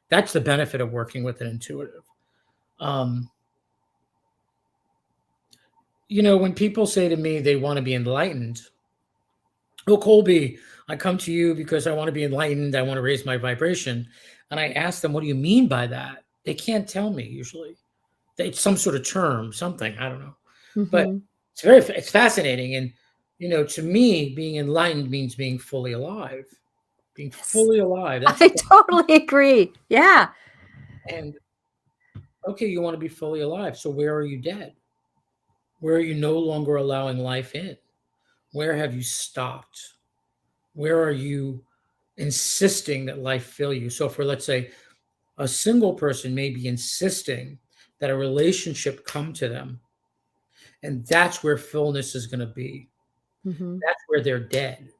Speaker 2: That's the benefit of working with an intuitive. Um, when people say to me they want to be enlightened, "Oh, Colby, I come to you because I want to be enlightened. I want to raise my vibration." And I ask them, "What do you mean by that?" They can't tell me usually. It's some sort of term, something, I don't know. But
Speaker 1: Mhm.
Speaker 2: it's fascinating. And, to me, being enlightened means being fully alive. Being
Speaker 1: Yes.
Speaker 2: fully alive. That's
Speaker 1: I
Speaker 2: what
Speaker 1: totally agree. Yeah.
Speaker 2: and okay, you want to be fully alive. So where are you dead? Where are you no longer allowing life in? Where have you stopped? Where are you insisting that life fill you? So for let's say a single person may be insisting that a relationship come to them, and that's where fullness is going to be.
Speaker 1: Mhm.
Speaker 2: That's where they're dead,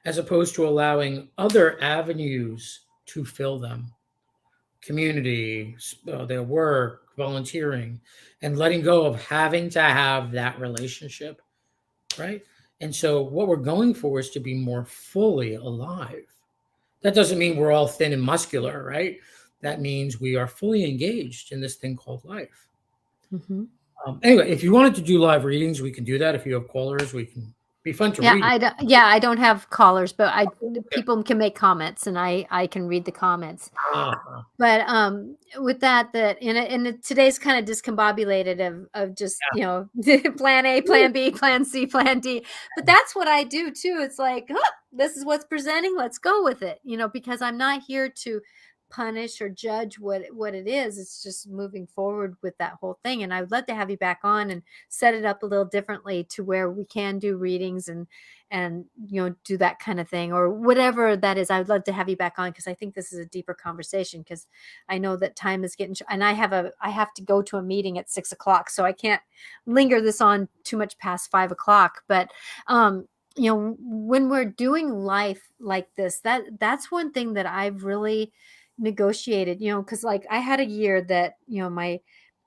Speaker 2: as opposed to allowing other avenues to fill them, community, their work, volunteering, and letting go of having to have that relationship, right? And so what we're going for is to be more fully alive. That doesn't mean we're all thin and muscular, right? That means we are fully engaged in this thing called life.
Speaker 1: Mhm.
Speaker 2: Anyway, if you wanted to do live readings, we can do that. If you have callers, we can. Be fun to read.
Speaker 1: Yeah, I don't have callers, but I
Speaker 2: Okay.
Speaker 1: people can make comments, and I can read the comments.
Speaker 2: Ah,
Speaker 1: But, with that today's kinda discombobulated of just, plan A,
Speaker 2: yeah.
Speaker 1: plan B, plan C, plan D, but that's what I do too. It's like, "Huh, this is what's presenting, let's go with it," because I'm not here to punish or judge what it is. It's just moving forward with that whole thing, and I would love to have you back on and set it up a little differently to where we can do readings and do that kind of thing or whatever that is. I would love to have you back on because I think this is a deeper conversation because I know that time is getting and I have to go to a meeting at 6 o'clock, so I can't linger this on too much past 5 o'clock. But when we're doing life like this, that's one thing that I've really negotiated, because like I had a year that,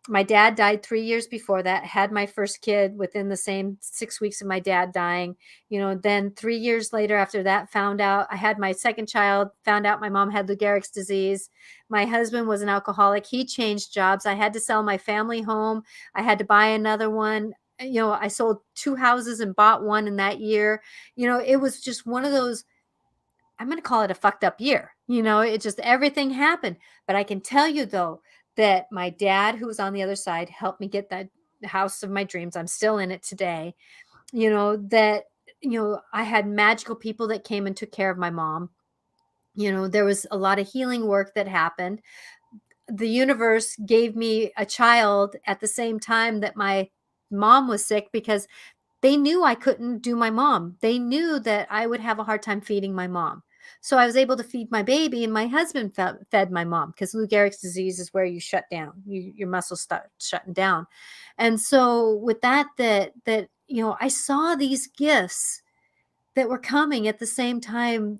Speaker 1: my dad died 3 years before that, had my first kid within the same 6 weeks of my dad dying, then 3 years later after that, found out I had my second child, found out my mom had Lou Gehrig's disease. My husband was an alcoholic, he changed jobs, I had to sell my family home, I had to buy another one. I sold 2 houses and bought one in that year. It was just one of those, I'm going to call it a fucked up year. It just everything happened. But I can tell you though that my dad, who was on the other side, helped me get that house of my dreams. I'm still in it today. That I had magical people that came and took care of my mom. There was a lot of healing work that happened. The universe gave me a child at the same time that my mom was sick because they knew I couldn't do my mom. They knew that I would have a hard time feeding my mom. So I was able to feed my baby, and my husband fed my mom because Lou Gehrig's disease is where you shut down, your muscles start shutting down. And so with that, I saw these gifts that were coming at the same time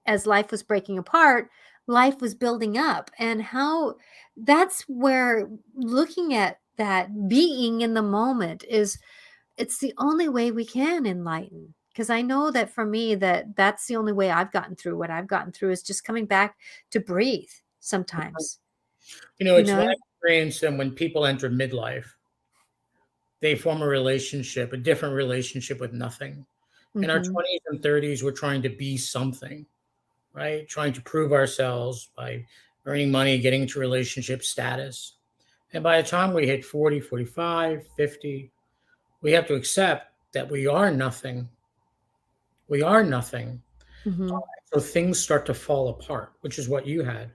Speaker 1: as life was breaking apart. Life was building up, and how that's where looking at that being in the moment is it's the only way we can enlighten, because I know that for me that's the only way I've gotten through what I've gotten through is just coming back to breathe sometimes, you
Speaker 2: It's my
Speaker 1: know?
Speaker 2: experience that when people enter midlife, they form a relationship, a different relationship with nothing. In our
Speaker 1: Mhm.
Speaker 2: 20s and 30s, we're trying to be something, right? Trying to prove ourselves by earning money, getting into relationship status. And by the time we hit 40, 45, 50, we have to accept that we are nothing. We are nothing.
Speaker 1: Mhm.
Speaker 2: So things start to fall apart, which is what you had.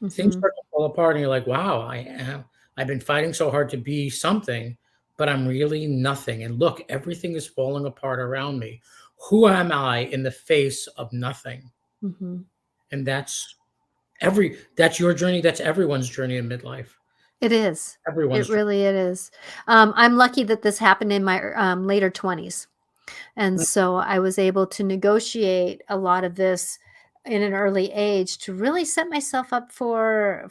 Speaker 2: Things
Speaker 1: Mhm.
Speaker 2: start to fall apart, and you're like, wow, I've been fighting so hard to be something, but I'm really nothing. And look, everything is falling apart around me. Who am I in the face of nothing?
Speaker 1: Mhm.
Speaker 2: And that's your journey, that's everyone's journey in midlife.
Speaker 1: It is.
Speaker 2: Everyone's
Speaker 1: It
Speaker 2: journey.
Speaker 1: really it is. I'm lucky that this happened in my, later 20s, and so I was able to negotiate a lot of this in an early age to really set myself up for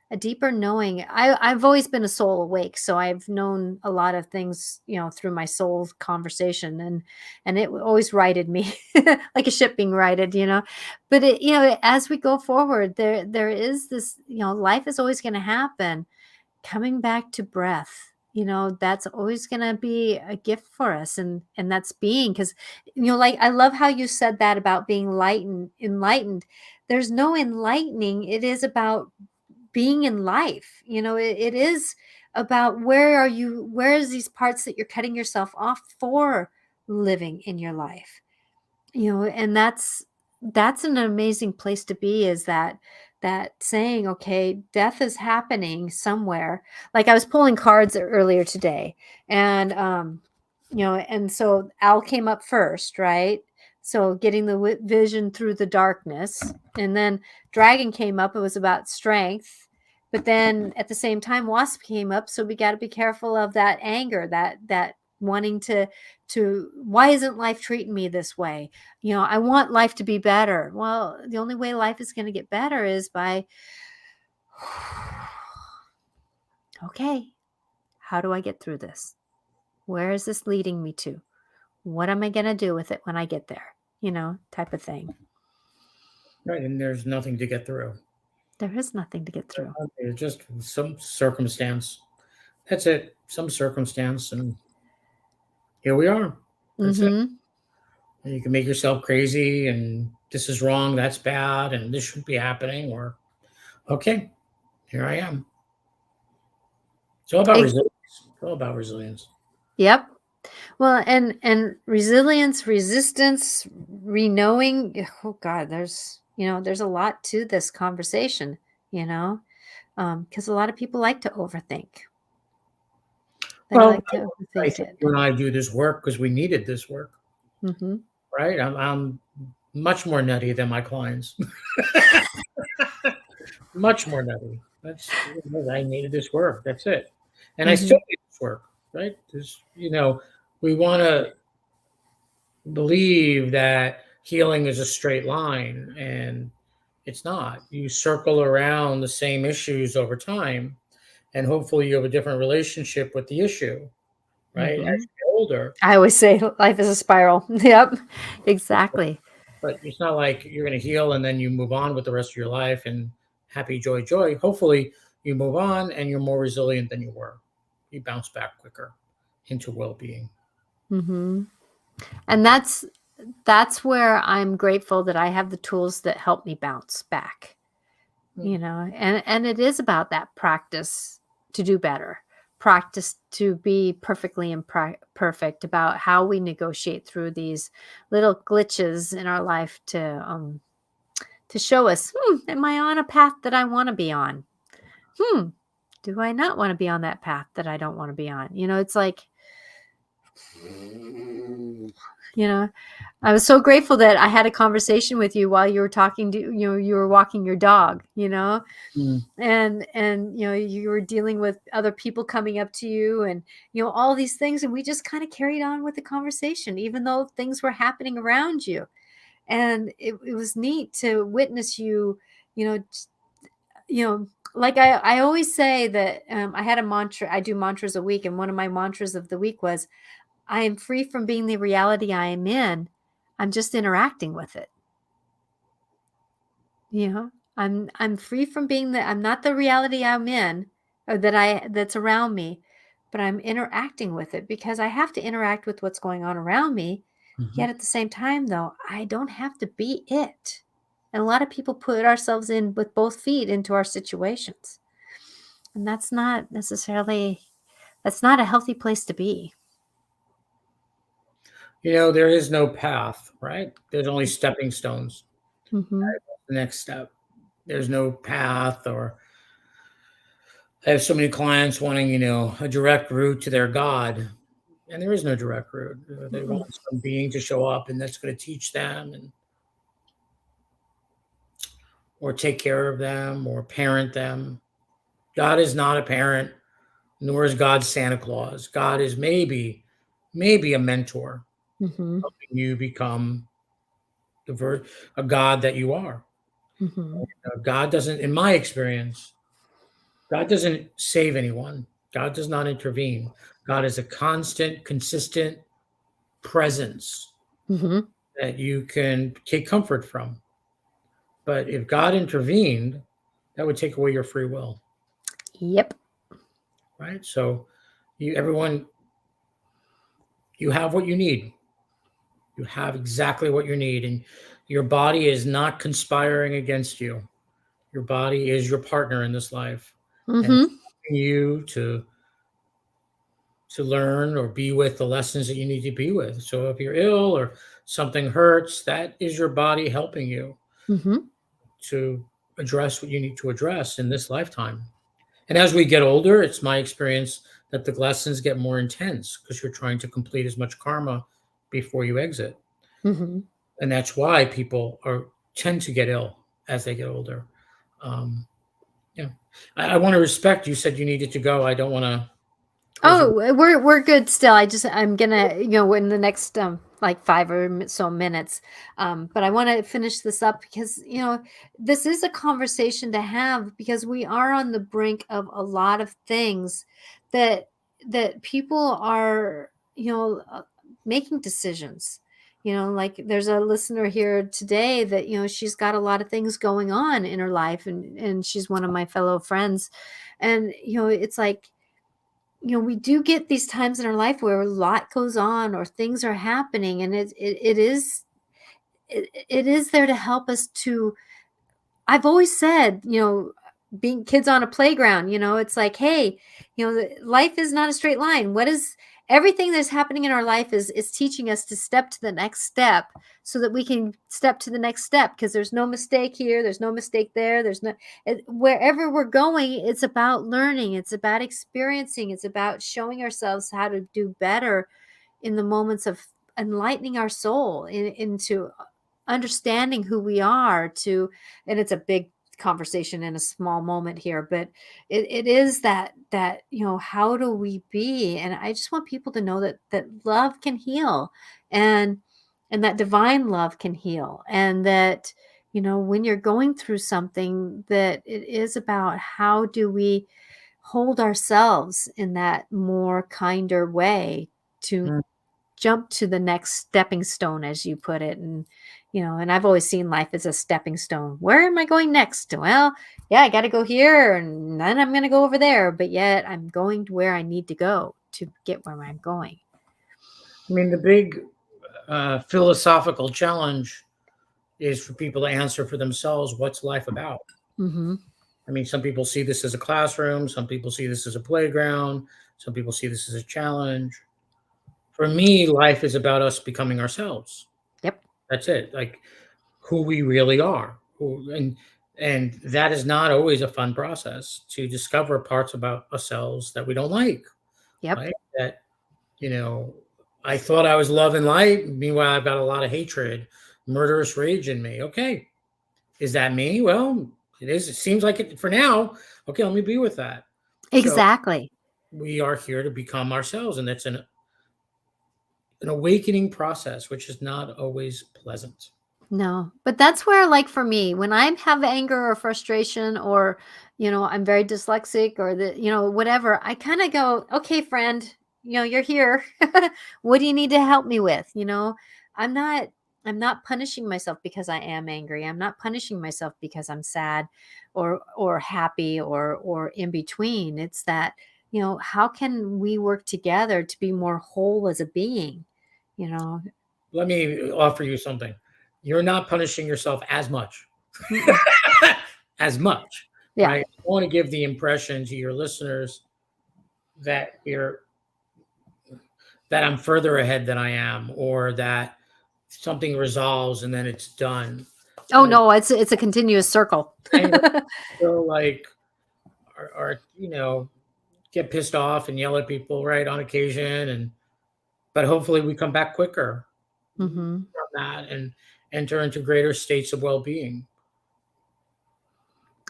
Speaker 1: a deeper knowing. I've always been a soul awake, so I've known a lot of things, through my soul conversation, and it always righted me like a ship being righted. But as we go forward, there is this, life is always going to happen. Coming back to breath, that's always going to be a gift for us, and that's being, because like I love how you said that about being enlightened. There's no enlightening, it is about being in life. It is about where is these parts that you're cutting yourself off for living in your life. And that's an amazing place to be, is that saying, okay, death is happening somewhere. Like I was pulling cards earlier today, and and so Al came up first, right? So getting the vision through the darkness, and then Dragon came up. It was about strength, but then at the same time Wasp came up, so we got to be careful of that anger, that wanting to why isn't life treating me this way? I want life to be better. Well, the only way life is going to get better is by, okay, how do I get through this? Where is this leading me to? What am I going to do with it when I get there? Type of thing.
Speaker 2: Right. And there's nothing to get through.
Speaker 1: There is nothing to get through.
Speaker 2: It's just some circumstance. That's it. Some circumstance. And here we are. That's it.
Speaker 1: Mhm.
Speaker 2: And you can make yourself crazy and this is wrong, that's bad, and this shouldn't be happening. Or, okay, here I am. It's all about
Speaker 1: Ex
Speaker 2: resilience. It's all about resilience.
Speaker 1: Yep. Well, and resilience, resistance, reknowing, oh god, there's a lot to this conversation, you know? Because a lot of people like to overthink. They
Speaker 2: Well,
Speaker 1: like to
Speaker 2: I
Speaker 1: overthink
Speaker 2: think
Speaker 1: it.
Speaker 2: you and I do this work because we needed this work,
Speaker 1: Mhm.
Speaker 2: right? I'm much more nutty than my clients. Much more nutty. That's I needed this work. That's it, and I still
Speaker 1: Mhm.
Speaker 2: need this work, right? Because we want to believe that healing is a straight line, and it's not. You circle around the same issues over time, and hopefully you have a different relationship with the issue, right? As
Speaker 1: Mhm.
Speaker 2: you get older,
Speaker 1: I always say life is a spiral. Yep. Exactly.
Speaker 2: but it's not like you're going to heal and then you move on with the rest of your life and happy, joy, joy. Hopefully, you move on and you're more resilient than you were. You bounce back quicker into well being.
Speaker 1: Mhm. And that's where I'm grateful that I have the tools that help me bounce back. And it is about that practice to do better, practice to be perfectly imperfect, about how we negotiate through these little glitches in our life to show us, am I on a path that I want to be on? Hmm, do I not want to be on that path that I don't want to be on? It's like, you know I was so grateful that I had a conversation with you while you were talking to you were walking your dog,
Speaker 2: Mm.
Speaker 1: and you were dealing with other people coming up to you, and all these things, and we just kind of carried on with the conversation even though things were happening around you. And it was neat to witness you, you know just, you know like I always say that, I had a mantra. I do mantras a week, and one of my mantras of the week was, I am free from being the reality I am in. I'm just interacting with it. You know, I'm free from being I'm not the reality I'm in, or that's around me, but I'm interacting with it because I have to interact with what's going on around me.
Speaker 2: Mhm.
Speaker 1: Yet at the same time though, I don't have to be it. And a lot of people put ourselves in with both feet into our situations. And that's not a healthy place to be.
Speaker 2: There is no path, right? There's only stepping stones.
Speaker 1: Mhm.
Speaker 2: The next step. There's no path, or I have so many clients wanting, a direct route to their God, and there is no direct route. They want
Speaker 1: Mm-mm.
Speaker 2: some being to show up, and that's going to teach them, and or take care of them, or parent them. God is not a parent, nor is God Santa Claus. God is maybe a mentor,
Speaker 1: Mhm.
Speaker 2: helping you become a God that you are.
Speaker 1: Mhm.
Speaker 2: God doesn't, in my experience, God doesn't save anyone. God does not intervene. God is a constant, consistent presence
Speaker 1: Mhm.
Speaker 2: that you can take comfort from. But if God intervened, that would take away your free will,
Speaker 1: Yep.
Speaker 2: right? So everyone, you have what you need. You have exactly what you need, and your body is not conspiring against you. Your body is your partner in this life, and it's
Speaker 1: Mhm.
Speaker 2: helping you to learn or be with the lessons that you need to be with. So if you're ill or something hurts, that is your body helping you
Speaker 1: Mhm.
Speaker 2: to address what you need to address in this lifetime. And as we get older, it's my experience that the lessons get more intense because you're trying to complete as much karma before you exit.
Speaker 1: Mhm.
Speaker 2: And that's why people are tend to get ill as they get older. Um, yeah, I want to respect. You said you needed to go. I don't want to cause you.
Speaker 1: Oh, we're good still. I'm gonna, in the next like 5 or so minutes. But I want to finish this up because this is a conversation to have, because we are on the brink of a lot of things that people are, making decisions. Like there's a listener here today that she's got a lot of things going on in her life, and she's one of my fellow friends, and it's like, we do get these times in our life where a lot goes on or things are happening, and it is there to help us to. I've always said, being kids on a playground, it's like, hey, life is not a straight line. What is everything that's happening in our life is teaching us to step to the next step so that we can step to the next step, because there's no mistake here, there's no mistake there, wherever we're going, it's about learning, it's about experiencing, it's about showing ourselves how to do better in the moments of enlightening our soul into understanding who we are to. And it's a big conversation in a small moment here, but it is that how do we be. And I just want people to know that love can heal, and that divine love can heal, and that when you're going through something, that it is about how do we hold ourselves in that more kinder way to
Speaker 2: Mm.
Speaker 1: jump to the next stepping stone, as you put it. And and I've always seen life as a stepping stone. Where am I going next? Well, yeah, I got to go here, and then I'm going to go over there, but yet I'm going to where I need to go to get where I'm going.
Speaker 2: I mean, the big philosophical challenge is for people to answer for themselves, what's life about?
Speaker 1: Mhm.
Speaker 2: I mean, some people see this as a classroom, some people see this as a playground, some people see this as a challenge. For me, life is about us becoming ourselves.
Speaker 1: Yep.
Speaker 2: That's it. Like who we really are. And that is not always a fun process to discover parts about ourselves that we don't like,
Speaker 1: Yep.
Speaker 2: right? That, you know, I thought I was love and light. Meanwhile, I've got a lot of hatred, murderous rage in me. Okay. Is that me? Well, it is. It seems like it for now. Okay, let me be with that. So
Speaker 1: Exactly.
Speaker 2: we are here to become ourselves, and that's an awakening process, which is not always pleasant.
Speaker 1: No, but that's where, like, for me, when I have anger or frustration, or, I'm very dyslexic, or whatever, I kind of go, okay, friend, you're here. What do you need to help me with? I'm not, I'm not punishing myself because I am angry. I'm not punishing myself because I'm sad or happy or in between. It's that, how can we work together to be more whole as a being? You know,
Speaker 2: Let me offer you something. You're not punishing yourself as much,
Speaker 1: Mm-mm.
Speaker 2: as much,
Speaker 1: Yeah.
Speaker 2: right? I want to give the impression to your listeners that I'm further ahead than I am, or that something resolves and then it's done.
Speaker 1: Oh,
Speaker 2: I
Speaker 1: no, it's a continuous circle.
Speaker 2: anger still like are get pissed off and yell at people right on occasion, and but hopefully we come back quicker
Speaker 1: Mhm.
Speaker 2: from that and enter into greater states of well-being.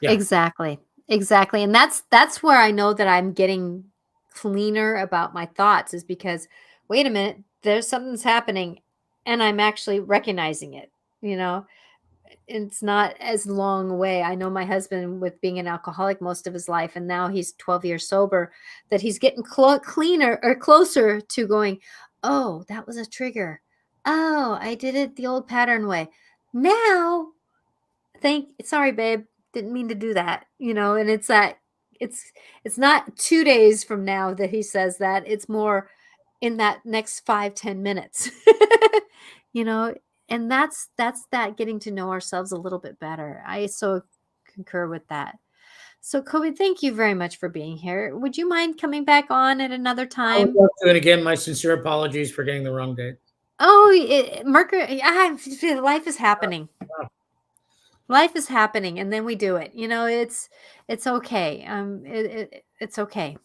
Speaker 2: Yeah.
Speaker 1: Exactly. Exactly, and that's where I know that I'm getting cleaner about my thoughts, is because, "Wait a minute, there's something's happening, and I'm actually recognizing it," you know? It's not as long away. I know my husband, with being an alcoholic most of his life, and now he's 12 years sober, that he's getting cleaner or closer to going, "Oh, that was a trigger. Oh, I did it the old pattern way. Now, sorry, babe, didn't mean to do that," and it's that it's it's not 2 days from now that he says that, it's more in that next 5-10 minutes. You know, and that's that getting to know ourselves a little bit better. I so concur with that. So, Kobe, thank you very much for being here. Would you mind coming back on at another
Speaker 2: I would
Speaker 1: time?
Speaker 2: love to, and again, my sincere apologies for getting the wrong date.
Speaker 1: Oh, Mercury, life is happening.
Speaker 2: Wow.
Speaker 1: Life is happening, and then we do it. It's okay. It's okay.
Speaker 2: All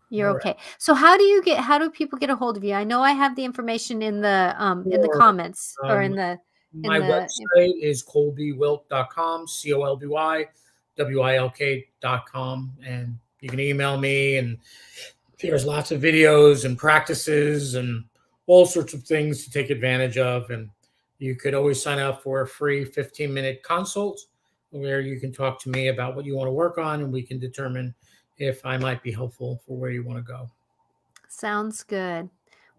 Speaker 1: You're
Speaker 2: right.
Speaker 1: okay. So how do people get a hold of you? I know I have the information in the
Speaker 2: Sure.
Speaker 1: comments, or
Speaker 2: Um,
Speaker 1: in
Speaker 2: my
Speaker 1: the
Speaker 2: website is colbywilk.com, COLBYWILK.com. And you can email me, and there's lots of videos and practices and all sorts of things to take advantage of. And you could always sign up for a free 15-minute consult where you can talk to me about what you want to work on, and we can determine if I might be helpful for where you want to go.
Speaker 1: Sounds good.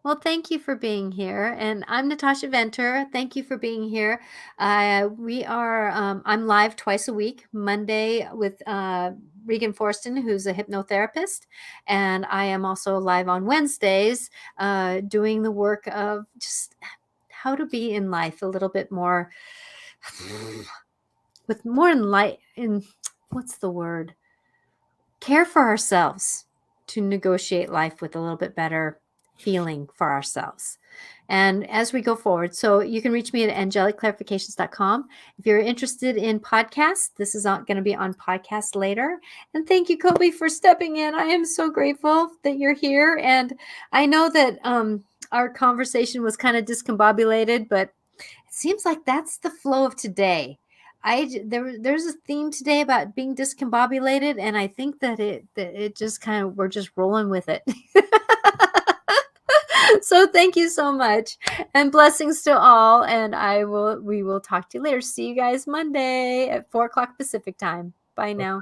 Speaker 1: Well, thank you for being here. And I'm Natasha Venter. Thank you for being here. I'm live twice a week, Monday with Regan Forston, who's a hypnotherapist. And I am also live on Wednesdays doing the work of just how to be in life a little bit more with more in what's the word? Care for ourselves, to negotiate life with a little bit better feeling for ourselves. And as we go forward, so you can reach me at angelicclarifications.com. If you're interested in podcasts, this is going to be on podcast later. And thank you, Colby, for stepping in. I am so grateful that you're here. And I know that our conversation was kind of discombobulated, but it seems like that's the flow of today. There's a theme today about being discombobulated, and I think that it just kind of, we're just rolling with it. So thank you so much, and blessings to all. And we will talk to you later. See you guys Monday at 4 o'clock Pacific time. Bye now.